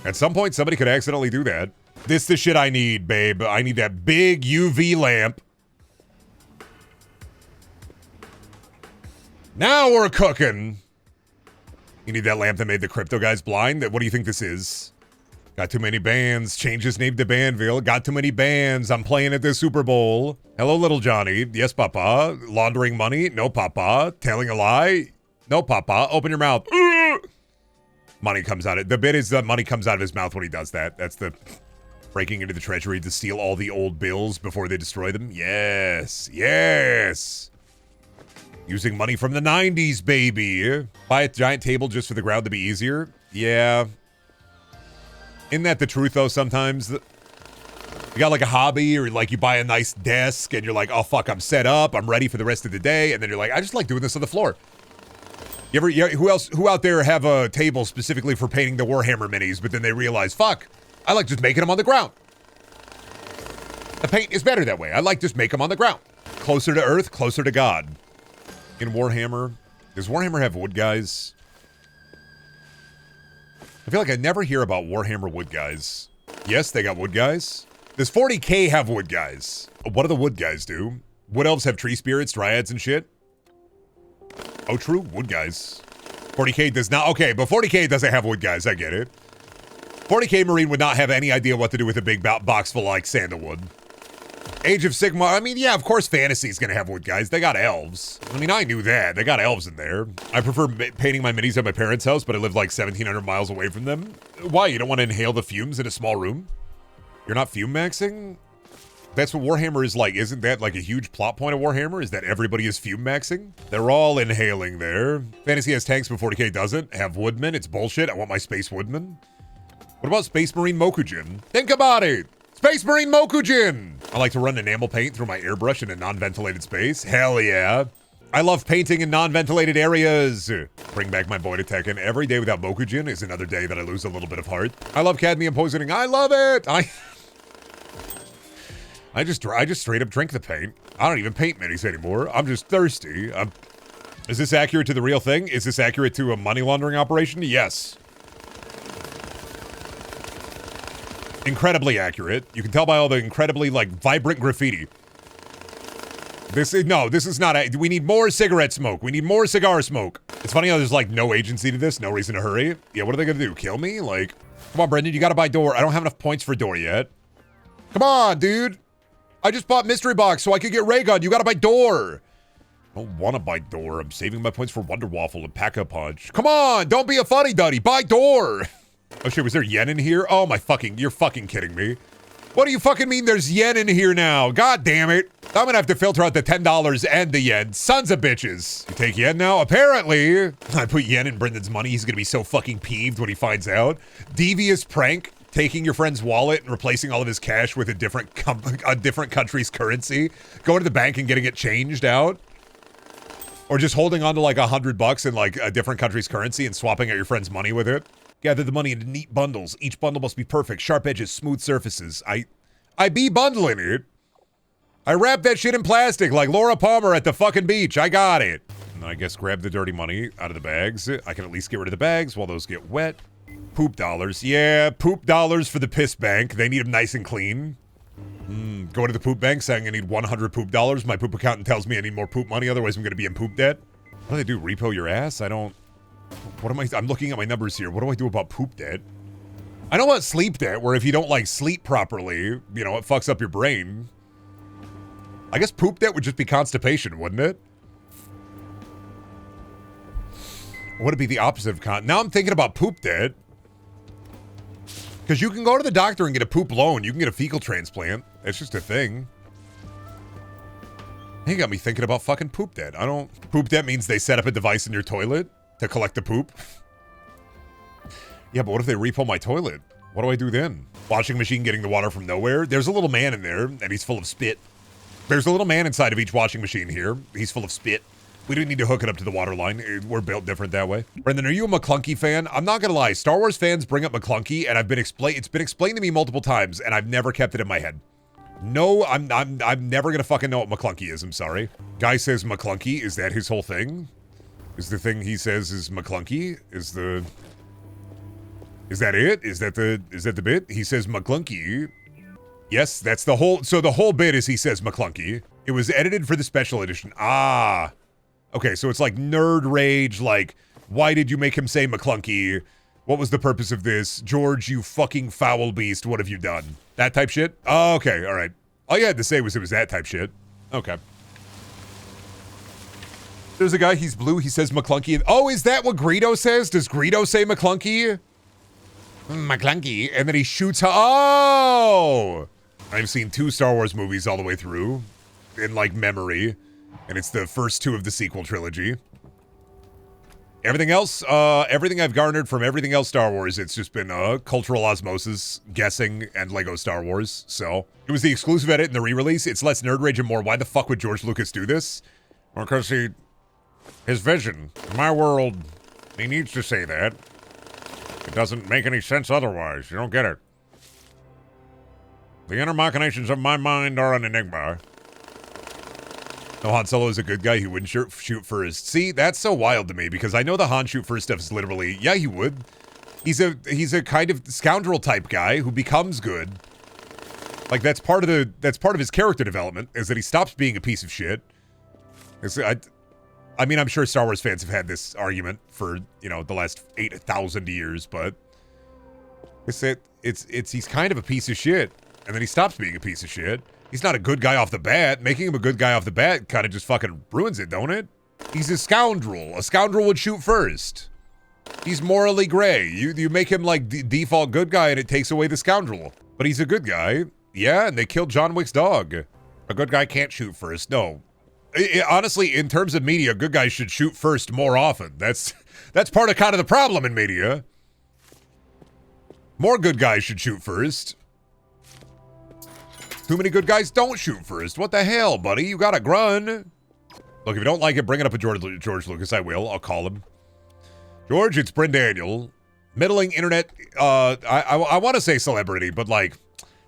At some point, somebody could accidentally do that. This the shit I need, babe. I need that big UV lamp. Now we're cooking. You need that lamp that made the crypto guys blind? What do you think this is? Got too many bands. Change his name to Banville. Got too many bands. I'm playing at the Super Bowl. Hello, little Johnny. Yes, papa. Laundering money? No, papa. Telling a lie? No, papa. Open your mouth. Money comes out of it. The bit is that money comes out of his mouth when he does that. That's the breaking into the treasury to steal all the old bills before they destroy them. Yes. Yes. Using money from the 90s, baby. Buy a giant table just for the ground to be easier? Yeah. Isn't that the truth, though, sometimes? You got, like, a hobby, or, like, you buy a nice desk, and you're like, oh, fuck, I'm set up, I'm ready for the rest of the day, and then you're like, I just like doing this on the floor. Who out there have a table specifically for painting the Warhammer minis, but then they realize, fuck, I like just making them on the ground. The paint is better that way. I like just make them on the ground. Closer to Earth, closer to God. In Warhammer, does Warhammer have wood guys? I feel like I never hear about Warhammer wood guys. Yes, they got wood guys. Does 40K have wood guys? What do the wood guys do? Wood elves have tree spirits, dryads, and shit? Oh, true. Wood guys. 40K does not. Okay, but 40K doesn't have wood guys. I get it. 40K Marine would not have any idea what to do with a big box full like sandalwood. Age of Sigma. I mean, yeah, of course Fantasy's going to have wood guys. They got elves. I mean, I knew that. They got elves in there. I prefer painting my minis at my parents' house, but I live like 1,700 miles away from them. Why? You don't want to inhale the fumes in a small room? You're not fume maxing? That's what Warhammer is like. Isn't that like a huge plot point of Warhammer? Is that everybody is fume maxing? They're all inhaling there. Fantasy has tanks, but 40K doesn't. Have woodmen. It's bullshit. I want my space woodman. What about Space Marine Mokujin? Think about it. Space Marine Mokujin! I like to run enamel paint through my airbrush in a non-ventilated space. Hell yeah. I love painting in non-ventilated areas. Bring back my boy to Tekken. Every day without Mokujin is another day that I lose a little bit of heart. I love cadmium poisoning. I love it! I just straight up drink the paint. I don't even paint minis anymore. I'm just thirsty. Is this accurate to the real thing? Is this accurate to a money laundering operation? Yes. Incredibly accurate. You can tell by all the incredibly, like, vibrant graffiti. This is not, we need more cigarette smoke. We need more cigar smoke. It's funny how there's, like, no agency to this, no reason to hurry. Yeah, what are they gonna do, kill me? Like, come on, Brendan, you gotta buy door. I don't have enough points for door yet. Come on, dude. I just bought mystery box so I could get ray gun. You gotta buy door. I don't wanna buy door. I'm saving my points for Wonder Waffle and Pack-a-Punch. Come on, don't be a fuddy-duddy. Buy door. Oh shit, was there yen in here? Oh my fucking, you're fucking kidding me. What do you fucking mean there's yen in here now? God damn it. I'm gonna have to filter out the $10 and the yen. Sons of bitches. You take yen now? Apparently. I put yen in Brendan's money. He's gonna be so fucking peeved when he finds out. Devious prank. taking your friend's wallet and replacing all of his cash with a different country's currency, going to the bank and getting it changed out, or just holding on to like $100 in like a different country's currency and swapping out your friend's money with it. Gather the money into neat bundles. Each bundle must be perfect, sharp edges, smooth surfaces. I be bundling it. I wrap that shit in plastic like Laura Palmer at the fucking beach. I got it. And I guess grab the dirty money out of the bags. I can at least get rid of the bags while those get wet. Poop dollars. Yeah, poop dollars for the piss bank. They need them nice and clean. Go to the poop bank saying I need 100 poop dollars. My poop accountant tells me I need more poop money, otherwise I'm going to be in poop debt. What do they do? Repo your ass? I don't... What am I... I'm looking at my numbers here. What do I do about poop debt? I know about sleep debt, where if you don't, like, sleep properly, you know, it fucks up your brain. I guess poop debt would just be constipation, wouldn't it? Or would it be the opposite of Now I'm thinking about poop debt. Because you can go to the doctor and get a poop loan. You can get a fecal transplant. It's just a thing. You got me thinking about fucking poop debt. Poop debt means they set up a device in your toilet to collect the poop. Yeah, but what if they repo my toilet? What do I do then? Washing machine getting the water from nowhere? There's a little man in there, and he's full of spit. There's a little man inside of each washing machine here. He's full of spit. We don't need to hook it up to the water line. We're built different that way. Brendan, are you a McClunky fan? I'm not gonna lie. Star Wars fans bring up McClunky, and it's been explained to me multiple times, and I've never kept it in my head. No, I'm never gonna fucking know what McClunky is. I'm sorry. Guy says McClunky. Is that his whole thing? Is the thing he says is McClunky? Is that it? Is that the bit? He says McClunky. Yes, that's the whole... So the whole bit is he says McClunky. It was edited for the special edition. Ah. Okay, so it's like nerd rage, like, why did you make him say McClunky? What was the purpose of this? George, you fucking foul beast, what have you done? That type shit? Oh, okay, all right. All you had to say was it was that type shit. Okay. There's a guy, he's blue, he says McClunky. Oh, is that what Greedo says? Does Greedo say McClunky? McClunky. And then he shoots her. Oh! I've seen 2 Star Wars movies all the way through in, like, memory. And it's the first 2 of the sequel trilogy. Everything else, everything I've garnered from everything else Star Wars, it's just been cultural osmosis, guessing, and Lego Star Wars. So, it was the exclusive edit and the re-release. It's less nerd rage and more, why the fuck would George Lucas do this? Well, because his vision, my world, he needs to say that. It doesn't make any sense otherwise. You don't get it. The inner machinations of my mind are an enigma. No, Han Solo is a good guy. He wouldn't shoot first. See, that's so wild to me because I know the Han shoot first stuff is literally, yeah, he would. He's a kind of scoundrel type guy who becomes good. Like that's part of his character development is that he stops being a piece of shit. I mean, I'm sure Star Wars fans have had this argument for, you know, the last 8,000 years, but he's kind of a piece of shit, and then he stops being a piece of shit. He's not a good guy off the bat. Making him a good guy off the bat kind of just fucking ruins it, don't it? He's a scoundrel. A scoundrel would shoot first. He's morally gray. You make him like default good guy, and it takes away the scoundrel. But he's a good guy. Yeah, and they killed John Wick's dog. A good guy can't shoot first. No. Honestly, in terms of media, good guys should shoot first more often. That's part of kind of the problem in media. More good guys should shoot first. Too many good guys don't shoot first. What the hell, buddy? You got a run. Look, if you don't like it, bring it up with George Lucas. I will. I'll call him. George, it's Brendaniel. Middling internet. I want to say celebrity, but like,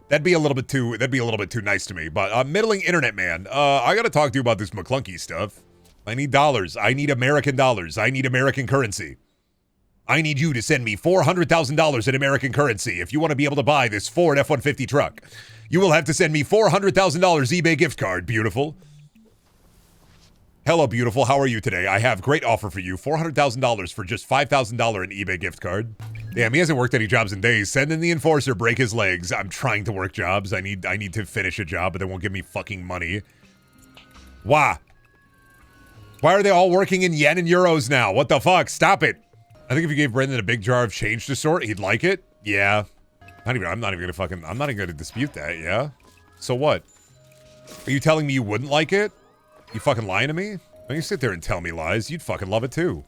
that'd be a little bit too nice to me. But middling internet man. I gotta talk to you about this McClunky stuff. I need dollars. I need American dollars. I need American currency. I need you to send me $400,000 in American currency if you want to be able to buy this Ford F-150 truck. You will have to send me $400,000 eBay gift card, beautiful. Hello, beautiful. How are you today? I have great offer for you. $400,000 for just $5,000 in eBay gift card. Damn, he hasn't worked any jobs in days. Send in the enforcer, break his legs. I'm trying to work jobs. I need to finish a job, but they won't give me fucking money. Why? Why are they all working in yen and euros now? What the fuck? Stop it. I think if you gave Brendan a big jar of change to sort, he'd like it. Yeah. I'm not even gonna dispute that, yeah? So what? Are you telling me you wouldn't like it? You fucking lying to me? Don't you sit there and tell me lies. You'd fucking love it too.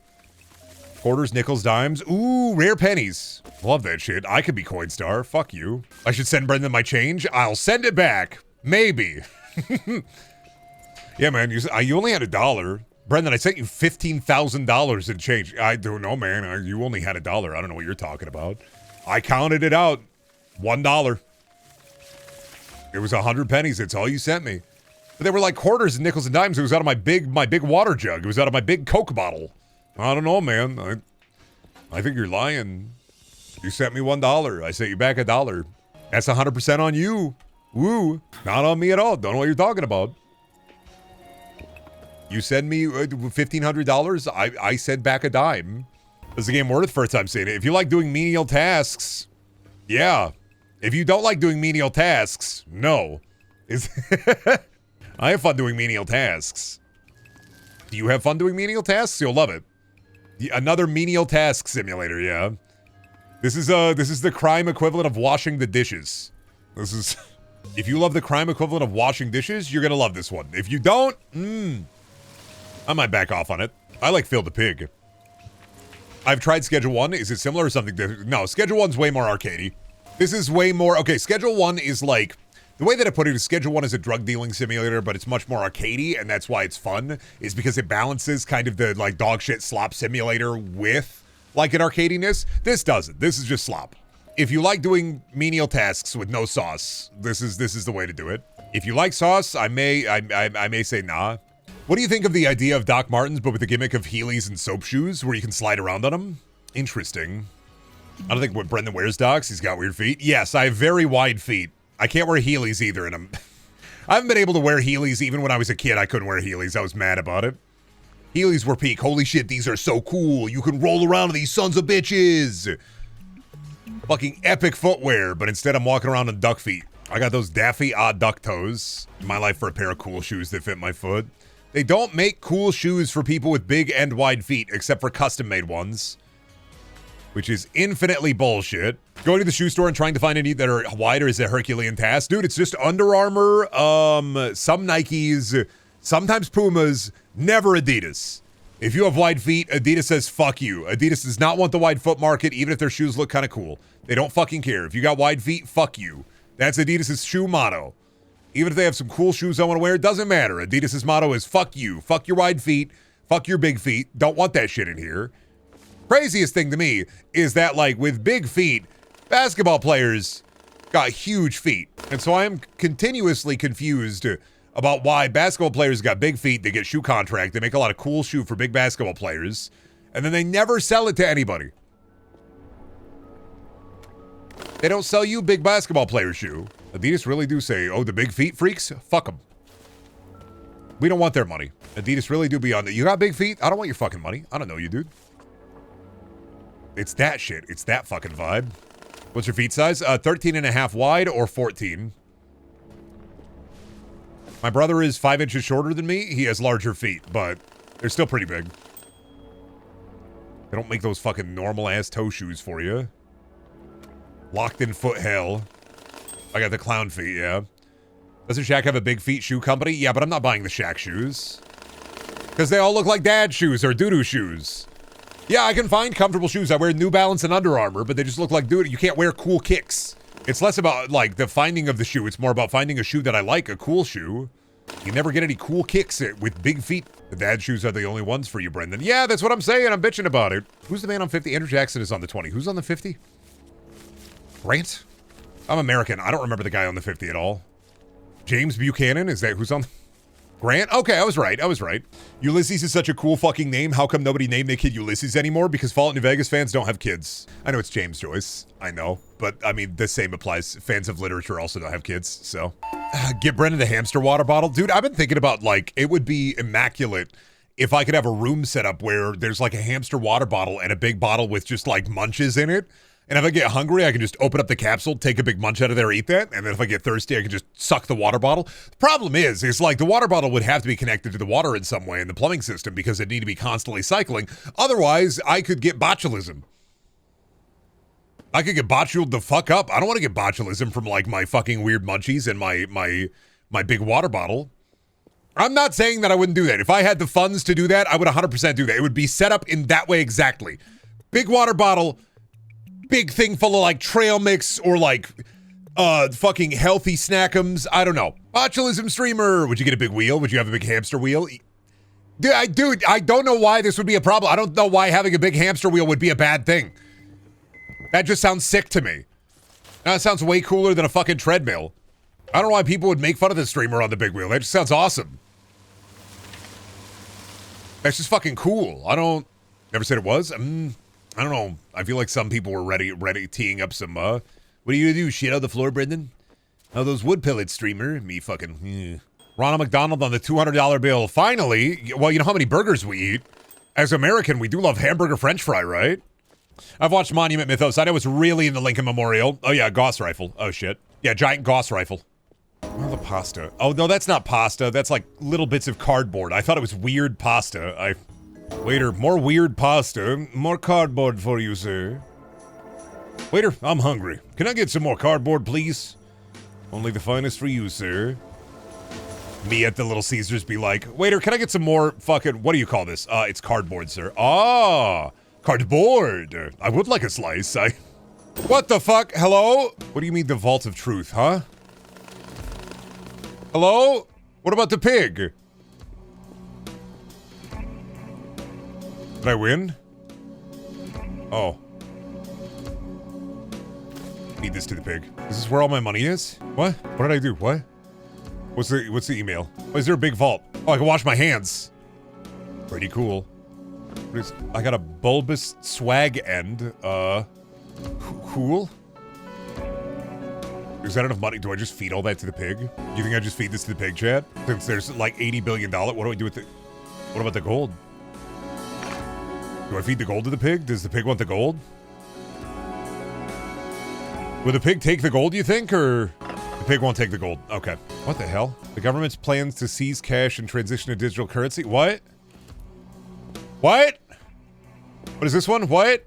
Quarters, nickels, dimes. Ooh, rare pennies. Love that shit. I could be Coinstar. Fuck you. I should send Brendan my change. I'll send it back. Maybe. Yeah, man. You only had $1. Brendan, I sent you $15,000 in change. I don't know, man. You only had $1. I don't know what you're talking about. I counted it out. $1. It was 100 pennies. That's all you sent me. But they were like quarters and nickels and dimes. It was out of my big water jug. It was out of my big Coke bottle. I don't know, man. I think you're lying. You sent me $1. I sent you back $1. That's 100% on you. Woo. Not on me at all. Don't know what you're talking about. You send me $1,500. I sent back a dime. This is a game worth first time saying it. If you like doing menial tasks, yeah. If you don't like doing menial tasks, no. I have fun doing menial tasks. Do you have fun doing menial tasks? You'll love it. Another menial task simulator, yeah. This is the crime equivalent of washing the dishes. If you love the crime equivalent of washing dishes, you're gonna love this one. If you don't, I might back off on it. I like Phil the Pig. I've tried Schedule 1. Is it similar or something different? No, Schedule 1's way more arcadey. This is way more... Okay, Schedule 1 is like... The way that I put it is Schedule 1 is a drug dealing simulator, but it's much more arcadey, and that's why it's fun, is because it balances kind of the, like, dog shit slop simulator with, like, an arcadiness. This doesn't. This is just slop. If you like doing menial tasks with no sauce, this is the way to do it. If you like sauce, I may say nah. What do you think of the idea of Doc Martens, but with the gimmick of Heelys and soap shoes, where you can slide around on them? Interesting. I don't think when Brendan wears Docs, he's got weird feet. Yes, I have very wide feet. I can't wear Heelys either, and I haven't been able to wear Heelys even when I was a kid. I couldn't wear Heelys. I was mad about it. Heelys were peak. Holy shit, these are so cool. You can roll around with these sons of bitches. Fucking epic footwear, but instead I'm walking around in duck feet. I got those daffy odd duck toes. In my life for a pair of cool shoes that fit my foot. They don't make cool shoes for people with big and wide feet, except for custom-made ones. Which is infinitely bullshit. Going to the shoe store and trying to find any that are wider is a Herculean task. Dude, it's just Under Armour, some Nikes, sometimes Pumas, never Adidas. If you have wide feet, Adidas says fuck you. Adidas does not want the wide foot market, even if their shoes look kind of cool. They don't fucking care. If you got wide feet, fuck you. That's Adidas' shoe motto. Even if they have some cool shoes I want to wear, it doesn't matter. Adidas' motto is fuck you. Fuck your wide feet. Fuck your big feet. Don't want that shit in here. Craziest thing to me is that, like, with big feet, basketball players got huge feet. And so I am continuously confused about why basketball players got big feet. They get shoe contract. They make a lot of cool shoe for big basketball players. And then they never sell it to anybody. They don't sell you big basketball player shoe. Adidas really do say, oh, the big feet freaks? Fuck them. We don't want their money. Adidas really do be on that. You got big feet? I don't want your fucking money. I don't know you, dude. It's that shit. It's that fucking vibe. What's your feet size? 13 and a half wide or 14. My brother is 5 inches shorter than me. He has larger feet, but they're still pretty big. They don't make those fucking normal ass toe shoes for you. Locked in foot hell. I got the clown feet, yeah. Doesn't Shaq have a big feet shoe company? Yeah, but I'm not buying the Shaq shoes. Because they all look like dad shoes or doo-doo shoes. Yeah, I can find comfortable shoes. I wear New Balance and Under Armour, but they just look like doo-doo. You can't wear cool kicks. It's less about, like, the finding of the shoe. It's more about finding a shoe that I like, a cool shoe. You never get any cool kicks with big feet. The dad shoes are the only ones for you, Brendan. Yeah, that's what I'm saying. I'm bitching about it. Who's the man on 50? Andrew Jackson is on the 20. Who's on the 50? Grant? I'm American. I don't remember the guy on the 50 at all. James Buchanan? Is that who's on? Grant? Okay, I was right. Ulysses is such a cool fucking name. How come nobody named their kid Ulysses anymore? Because Fallout New Vegas fans don't have kids. I know it's James Joyce. I know. But, I mean, the same applies. Fans of literature also don't have kids, so. Get Brendan the hamster water bottle. Dude, I've been thinking about, like, it would be immaculate if I could have a room set up where there's, like, a hamster water bottle and a big bottle with just, like, munches in it. And if I get hungry, I can just open up the capsule, take a big munch out of there, eat that. And then if I get thirsty, I can just suck the water bottle. The problem is like the water bottle would have to be connected to the water in some way in the plumbing system because it'd need to be constantly cycling. Otherwise, I could get botulism. I could get botuled the fuck up. I don't want to get botulism from like my fucking weird munchies and my big water bottle. I'm not saying that I wouldn't do that. If I had the funds to do that, I would 100% do that. It would be set up in that way exactly. Big water bottle, big thing full of like trail mix or like fucking healthy snackums. I don't know. Botulism streamer. Would you get a big wheel? Would you have a big hamster wheel? Dude, I don't know why this would be a problem. I don't know why having a big hamster wheel would be a bad thing. That just sounds sick to me. That sounds way cooler than a fucking treadmill. I don't know why people would make fun of the streamer on the big wheel. That just sounds awesome. That's just fucking cool. Never said it was. I don't know. I feel like some people were ready teeing up some, what are you gonna do, shit on the floor, Brendan? Oh, those wood pellets, streamer. Me fucking, Ronald McDonald on the $200 bill. Finally, well, you know how many burgers we eat? As American, we do love hamburger french fry, right? I've watched Monument Mythos. I know it's really in the Lincoln Memorial. Oh yeah, Gauss rifle. Oh shit. Yeah, giant Gauss rifle. Oh, the pasta. Oh, no, that's not pasta. That's like little bits of cardboard. I thought it was weird pasta. Waiter, more weird pasta. More cardboard for you, sir. Waiter, I'm hungry. Can I get some more cardboard, please? Only the finest for you, sir. Me at the Little Caesars be like, waiter, can I get some more fucking, what do you call this? It's cardboard, sir. Ah, cardboard. I would like a slice. What the fuck? Hello? What do you mean the vault of truth, huh? Hello? What about the pig? Did I win? Oh. Feed this to the pig. This is where all my money is? What? What did I do? What? What's the email? Oh, is there a big vault? Oh, I can wash my hands. Pretty cool. I got a bulbous swag end. Cool. Is that enough money? Do I just feed all that to the pig? Do you think I just feed this to the pig, Chad? Since there's like $80 billion, what do I do with it? What about the gold? Do I feed the gold to the pig? Does the pig want the gold? Will the pig take the gold, you think, or the pig won't take the gold? Okay. What the hell? The government's plans to seize cash and transition to digital currency? What? What? What is this one? What?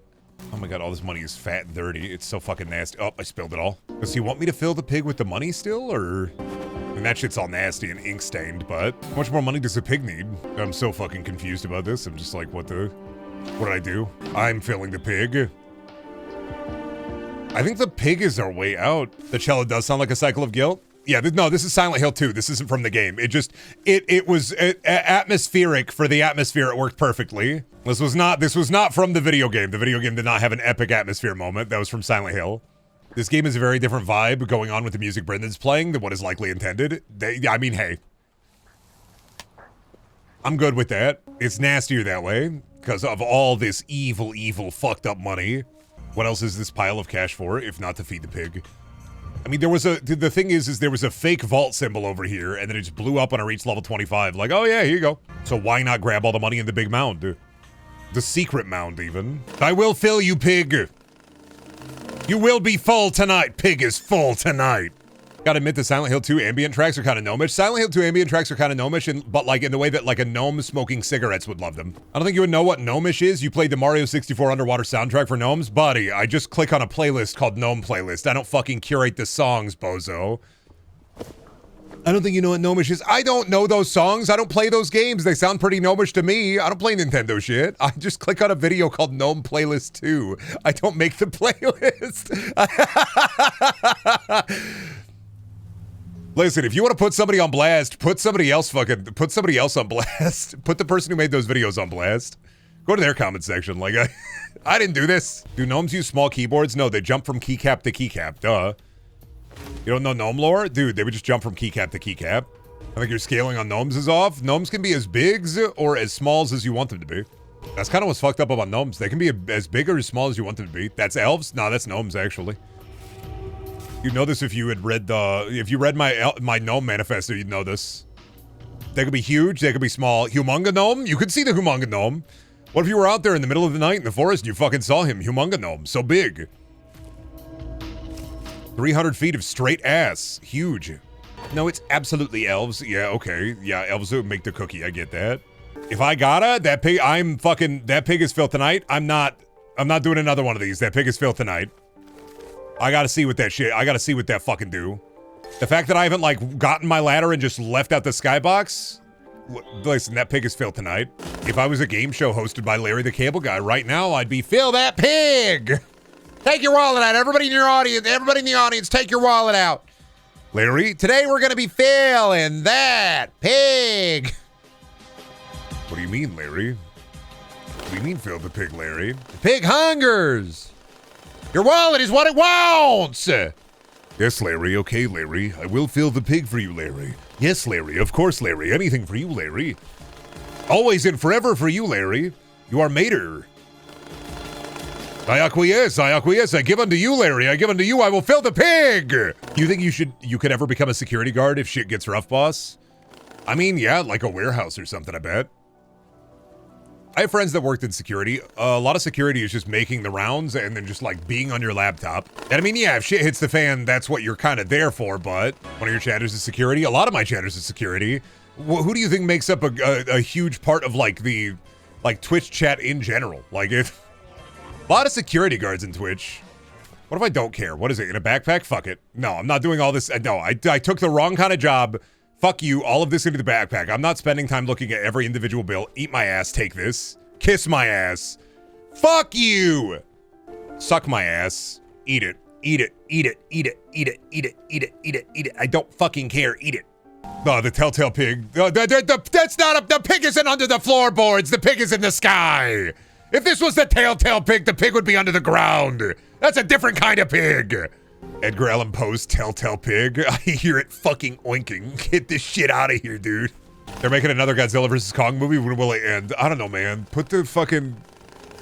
Oh my god, all this money is fat and dirty. It's so fucking nasty. Oh, I spilled it all. Does he want me to fill the pig with the money still, or? I mean, that shit's all nasty and ink stained, but how much more money does a pig need? I'm so fucking confused about this. I'm just like, what did I do? I'm filling the pig. I think the pig is our way out. The cello does sound like a cycle of guilt. Yeah, no, this is Silent Hill 2. This isn't from the game. It was atmospheric for the atmosphere. It worked perfectly. This was not from the video game. The video game did not have an epic atmosphere moment. That was from Silent Hill. This game is a very different vibe going on with the music Brendan's playing than what is likely intended. I mean, hey. I'm good with that. It's nastier that way because of all this evil, fucked up money. What else is this pile of cash for, if not to feed the pig? I mean, the thing is there was a fake vault symbol over here, and then it just blew up when I reached level 25. Like, oh yeah, here you go. So why not grab all the money in the big mound? The secret mound, even. I will fill you, pig. You will be full tonight. Pig is full tonight. Gotta admit, the Silent Hill 2 ambient tracks are kind of gnomish. Silent Hill 2 ambient tracks are kind of gnomish, but like in the way that like a gnome smoking cigarettes would love them. I don't think you would know what gnomish is. You played the Mario 64 underwater soundtrack for gnomes? Buddy, I just click on a playlist called Gnome Playlist. I don't fucking curate the songs, bozo. I don't think you know what gnomish is. I don't know those songs. I don't play those games. They sound pretty gnomish to me. I don't play Nintendo shit. I just click on a video called Gnome Playlist 2. I don't make the playlist. Listen, if you want to put somebody on blast, put somebody else on blast. Put the person who made those videos on blast. Go to their comment section. Like, I didn't do this. Do gnomes use small keyboards? No, they jump from keycap to keycap. Duh. You don't know gnome lore? Dude, they would just jump from keycap to keycap. I think your scaling on gnomes is off. Gnomes can be as big or as small as you want them to be. That's kind of what's fucked up about gnomes. They can be as big or as small as you want them to be. That's elves? Nah, that's gnomes, actually. You'd know this if you had read my gnome manifesto, you'd know this. They could be huge, they could be small. Humunga gnome? You could see the humunga gnome. What if you were out there in the middle of the night in the forest and you fucking saw him? Humunga gnome, so big. 300 feet of straight ass. Huge. No, it's absolutely elves. Yeah, okay. Yeah, elves would make the cookie. I get that. If I gotta, that pig is filth tonight. I'm not doing another one of these. That pig is filth tonight. I gotta see what that fucking do. The fact that I haven't, like, gotten my ladder and just left out the skybox, Listen, that pig is Phil tonight. If I was a game show hosted by Larry the Cable Guy, right now I'd be Phil that pig. Take your wallet out. Everybody in the audience, take your wallet out. Larry, today we're going to be Phil and that pig. What do you mean, Larry? What do you mean, Phil the pig, Larry? The pig hungers. Your wallet is what it wants. Yes, Larry. Okay, Larry. I will fill the pig for you, Larry. Yes, Larry. Of course, Larry. Anything for you, Larry. Always and forever for you, Larry. You are Mater. I acquiesce. I give unto you, Larry. I give unto you. I will fill the pig. You think you could ever become a security guard if shit gets rough, boss? I mean, yeah, like a warehouse or something, I bet. I have friends that worked in security. A lot of security is just making the rounds and then just like being on your laptop. And I mean, yeah, if shit hits the fan, that's what you're kind of there for. But one of your chatters is security. A lot of my chatters is security. Who do you think makes up a huge part of like the Twitch chat in general? Like a lot of security guards in Twitch. What if I don't care? What is it, in a backpack? Fuck it. No, I'm not doing all this. No, I took the wrong kind of job. Fuck you, all of this into the backpack. I'm not spending time looking at every individual bill. Eat my ass, take this. Kiss my ass. Fuck you! Suck my ass. Eat it. Eat it. Eat it. Eat it. Eat it. Eat it. Eat it. Eat it. Eat it. I don't fucking care. Eat it. Oh, the telltale pig. That's not the pig isn't under the floorboards. The pig is in the sky. If this was the telltale pig, the pig would be under the ground. That's a different kind of pig. Edgar Allan Poe's telltale pig. I hear it fucking oinking. Get this shit out of here, dude. They're making another Godzilla vs. Kong movie. When will it end? I don't know, man. Put the fucking...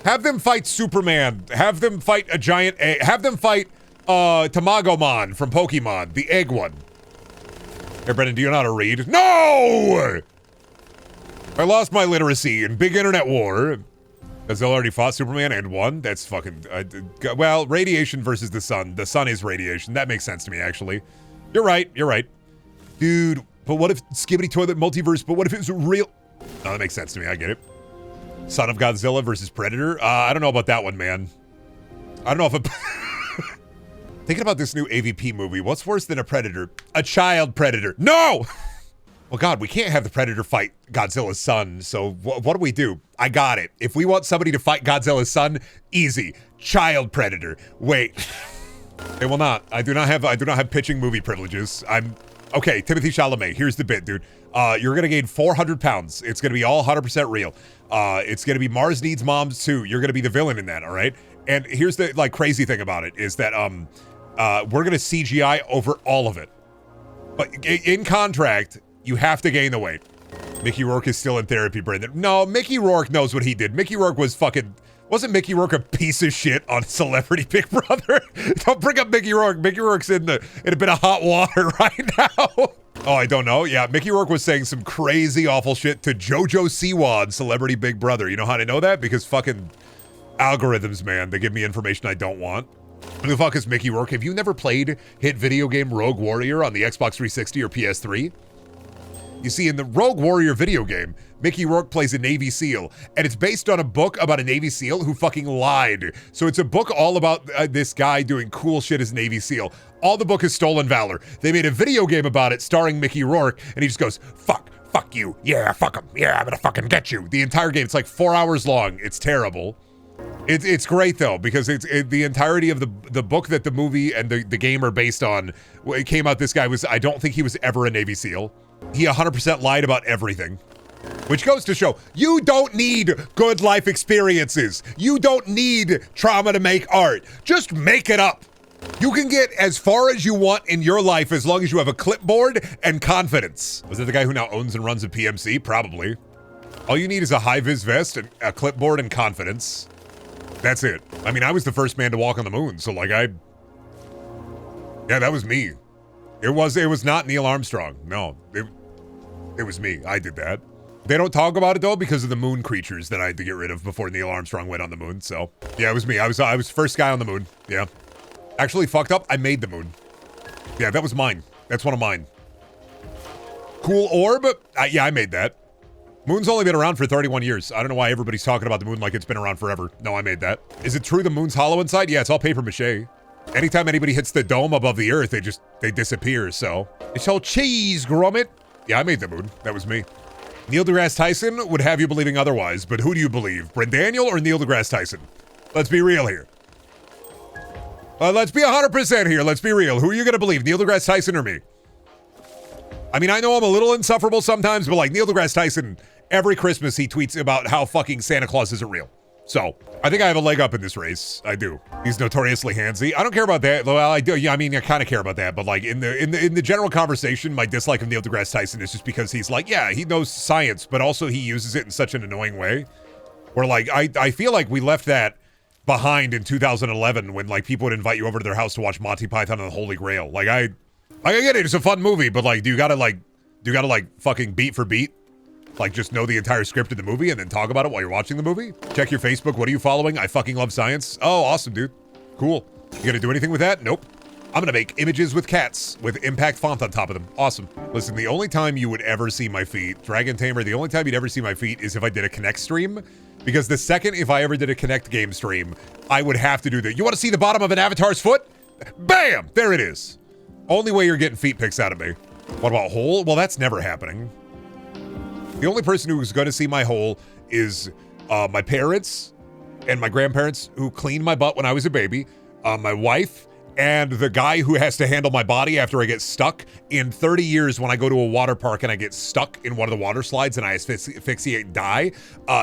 Have them fight Superman. Have them fight a giant egg. Have them fight Tamagomon from Pokemon. The egg one. Hey, Brendan, do you know how to read? No! I lost my literacy in big internet war. Godzilla already fought Superman and won? That's fucking... well, radiation versus the sun. The sun is radiation. That makes sense to me, actually. You're right. You're right. Dude, but what if Skibbity Toilet Multiverse, but what if it was real... No, that makes sense to me. I get it. Son of Godzilla versus Predator? I don't know about that one, man. I don't know if a... Thinking about this new AVP movie, what's worse than a Predator? A child Predator. No! Well, God, we can't have the Predator fight Godzilla's son, so what do we do? I got it. If we want somebody to fight Godzilla's son, easy. Child Predator. Wait. They will not. I do not have pitching movie privileges. Okay, Timothy Chalamet, here's the bit, dude. You're gonna gain 400 pounds. It's gonna be all 100% real. It's gonna be Mars Needs Moms 2. You're gonna be the villain in that, all right? And here's the, like, crazy thing about it is that, we're gonna CGI over all of it. But in contract, you have to gain the weight. Mickey Rourke is still in therapy, Brendan. No, Mickey Rourke knows what he did. Mickey Rourke was fucking... Wasn't Mickey Rourke a piece of shit on Celebrity Big Brother? Don't bring up Mickey Rourke. Mickey Rourke's in a bit of hot water right now. Oh, I don't know. Yeah, Mickey Rourke was saying some crazy, awful shit to JoJo Siwa on Celebrity Big Brother. You know how I know that? Because fucking algorithms, man. They give me information I don't want. Who the fuck is Mickey Rourke? Have you never played hit video game Rogue Warrior on the Xbox 360 or PS3? You see, in the Rogue Warrior video game, Mickey Rourke plays a Navy SEAL, and it's based on a book about a Navy SEAL who fucking lied. So it's a book all about this guy doing cool shit as Navy SEAL. All the book is stolen valor. They made a video game about it starring Mickey Rourke, and he just goes, fuck you, yeah, fuck him, yeah, I'm gonna fucking get you. The entire game, it's like 4 hours long. It's terrible. It's great though, because it's the entirety of the book that the movie and the game are based on. It came out, this guy was, I don't think he was ever a Navy SEAL. He 100% lied about everything. Which goes to show, you don't need good life experiences. You don't need trauma to make art. Just make it up. You can get as far as you want in your life as long as you have a clipboard and confidence. Was that the guy who now owns and runs a PMC? Probably. All you need is a high-vis vest, and a clipboard, and confidence. That's it. I mean, I was the first man to walk on the moon, so like yeah, that was me. It was not Neil Armstrong. No, it was me. I did that. They don't talk about it though because of the moon creatures that I had to get rid of before Neil Armstrong went on the moon. So yeah, it was me. I was first guy on the moon. Yeah. Actually fucked up. I made the moon. Yeah, that was mine. That's one of mine. Cool orb. Yeah, I made that. Moon's only been around for 31 years. I don't know why everybody's talking about the moon like it's been around forever. No, I made that. Is it true the moon's hollow inside? Yeah, it's all paper mache. Anytime anybody hits the dome above the earth, they disappear, so. It's all cheese, grommet. Yeah, I made the moon. That was me. Neil deGrasse Tyson would have you believing otherwise, but who do you believe? Brendaniel or Neil deGrasse Tyson? Let's be real here. Let's be 100% here. Let's be real. Who are you going to believe, Neil deGrasse Tyson or me? I mean, I know I'm a little insufferable sometimes, but like Neil deGrasse Tyson, every Christmas he tweets about how fucking Santa Claus isn't real. So, I think I have a leg up in this race. I do. He's notoriously handsy. I don't care about that. Well, I do. Yeah, I mean, I kind of care about that. But like in the general conversation, my dislike of Neil deGrasse Tyson is just because he's like, yeah, he knows science, but also he uses it in such an annoying way. Where like I feel like we left that behind in 2011 when like people would invite you over to their house to watch Monty Python and the Holy Grail. Like I get it. It's a fun movie, but like, do you gotta fucking beat for beat? Like, just know the entire script of the movie and then talk about it while you're watching the movie? Check your Facebook. What are you following? I fucking love science. Oh, awesome, dude. Cool. You gonna do anything with that? Nope. I'm gonna make images with cats with impact font on top of them. Awesome. Listen, the only time you would ever see my feet, Dragon Tamer, the only time you'd ever see my feet is if I did a Connect stream. Because the second if I ever did a Connect game stream, I would have to do that. You wanna see the bottom of an avatar's foot? Bam! There it is. Only way you're getting feet pics out of me. What about hole? Well, that's never happening. The only person who's going to see my hole is my parents and my grandparents who cleaned my butt when I was a baby, my wife, and the guy who has to handle my body after I get stuck. In 30 years, when I go to a water park and I get stuck in one of the water slides and I asphyxiate and die,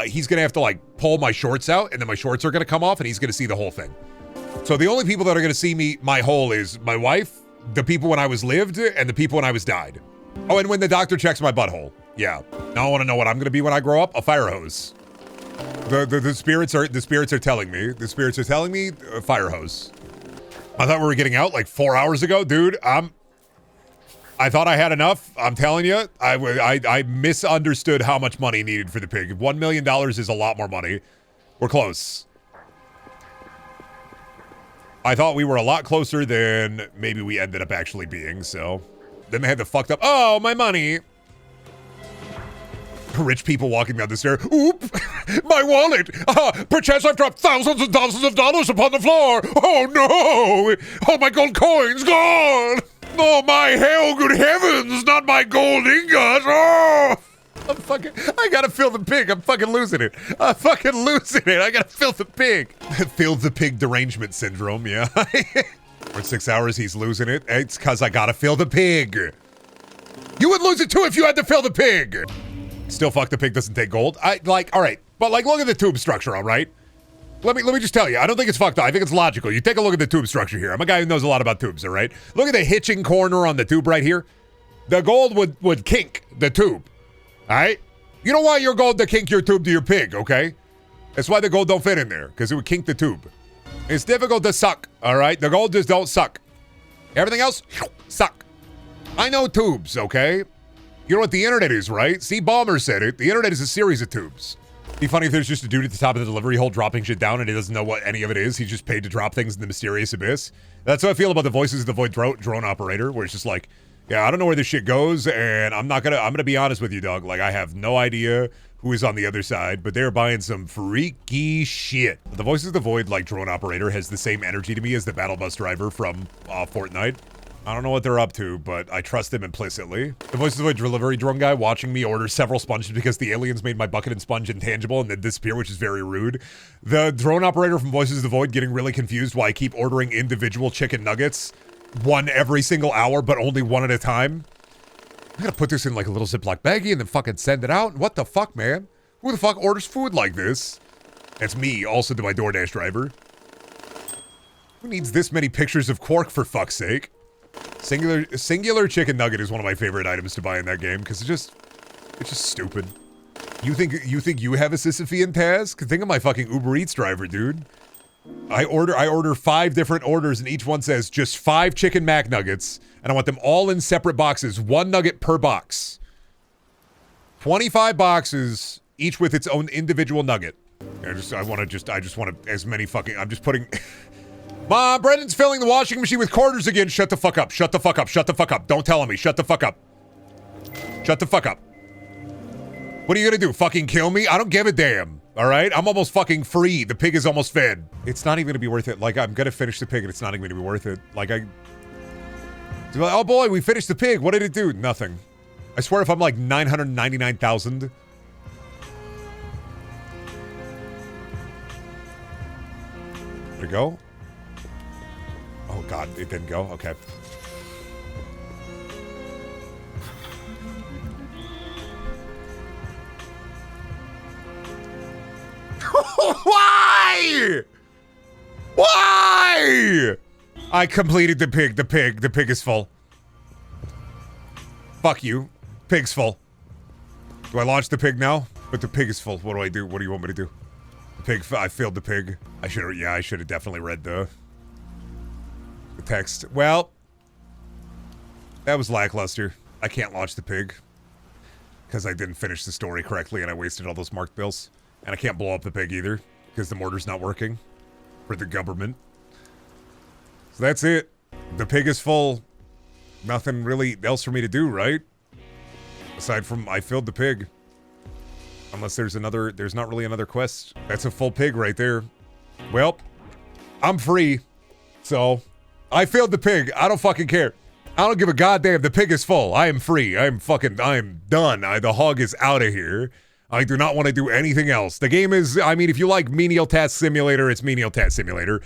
he's going to have to like pull my shorts out and then my shorts are going to come off and he's going to see the whole thing. So the only people that are going to see my hole is my wife, the people when I was lived, and the people when I was died. Oh, and when the doctor checks my butthole. Yeah. Now I want to know what I'm going to be when I grow up. A fire hose. The spirits are telling me. The spirits are telling me a fire hose. I thought we were getting out like 4 hours ago, dude. I thought I had enough. I'm telling you, I misunderstood how much money needed for the pig. $1 million is a lot more money. We're close. I thought we were a lot closer than maybe we ended up actually being, so. Then they had the fucked up, oh, my money. Rich people walking down the stair. Oop, my wallet. Perchance I've dropped thousands and thousands of dollars upon the floor. Oh no, all my gold coins gone. Oh my hell, good heavens, not my gold ingots. Oh. I gotta fill the pig. I'm fucking losing it. I gotta fill the pig. Fill the pig derangement syndrome, yeah. For 6 hours, he's losing it. It's because I gotta fill the pig. You would lose it too if you had to fill the pig. Still fuck the pig doesn't take gold. All right. But like, look at the tube structure, all right? Let me just tell you, I don't think it's fucked up. I think it's logical. You take a look at the tube structure here. I'm a guy who knows a lot about tubes, all right? Look at the hitching corner on the tube right here. The gold would kink the tube, all right? You don't want your gold to kink your tube to your pig, okay? That's why the gold don't fit in there, because it would kink the tube. It's difficult to suck, all right? The gold just don't suck. Everything else, suck. I know tubes, okay? You know what the internet is, right? See, Ballmer said it. The internet is a series of tubes. Be funny if there's just a dude at the top of the delivery hole dropping shit down and he doesn't know what any of it is. He's just paid to drop things in the mysterious abyss. That's how I feel about the Voices of the Void drone operator, where it's just like, yeah, I don't know where this shit goes, and I'm gonna be honest with you, dog. Like, I have no idea who is on the other side, but they're buying some freaky shit. The Voices of the Void, like, drone operator has the same energy to me as the battle bus driver from Fortnite. I don't know what they're up to, but I trust them implicitly. The Voices of the Void delivery drone guy watching me order several sponges because the aliens made my bucket and sponge intangible and then disappear, which is very rude. The drone operator from Voices of the Void getting really confused why I keep ordering individual chicken nuggets, one every single hour, but only one at a time. I gotta put this in like a little Ziploc baggie and then fucking send it out. What the fuck, man? Who the fuck orders food like this? That's me, also to my DoorDash driver. Who needs this many pictures of Quark, for fuck's sake? Singular chicken nugget is one of my favorite items to buy in that game because it's just stupid. You think you have a Sisyphean task? Think of my fucking Uber Eats driver, dude. I order 5 different orders and each one says just 5 chicken Mac nuggets and I want them all in separate boxes, 1 nugget per box. 25 boxes, each with its own individual nugget. I just want as many fucking. I'm just putting. Mom, Brendan's filling the washing machine with quarters again. Shut the fuck up. Shut the fuck up. Shut the fuck up. Don't tell on me. Shut the fuck up. Shut the fuck up. What are you gonna do? Fucking kill me? I don't give a damn. All right? I'm almost fucking free. The pig is almost fed. It's not even gonna be worth it. Like, I'm gonna finish the pig and it's not even gonna be worth it. Like, oh boy, we finished the pig. What did it do? Nothing. I swear if I'm like 999,000. There we go. Oh God, it didn't go. Okay. Why? Why? I completed the pig. The pig is full. Fuck you. Pig's full. Do I launch the pig now? But the pig is full. What do I do? What do you want me to do? The pig, I failed the pig. I should have definitely read the text. Well, that was lackluster. I can't launch the pig because I didn't finish the story correctly and I wasted all those marked bills. And I can't blow up the pig either because the mortar's not working for the government. So that's it. The pig is full. Nothing really else for me to do, right? Aside from I filled the pig. Unless there's not really another quest. That's a full pig right there. Well, I'm free. So, I filled the pig. I don't fucking care. I don't give a goddamn. The pig is full. I am free. I am done. The hog is out of here. I do not want to do anything else. The game is, I mean, if you like menial task simulator, it's menial task simulator.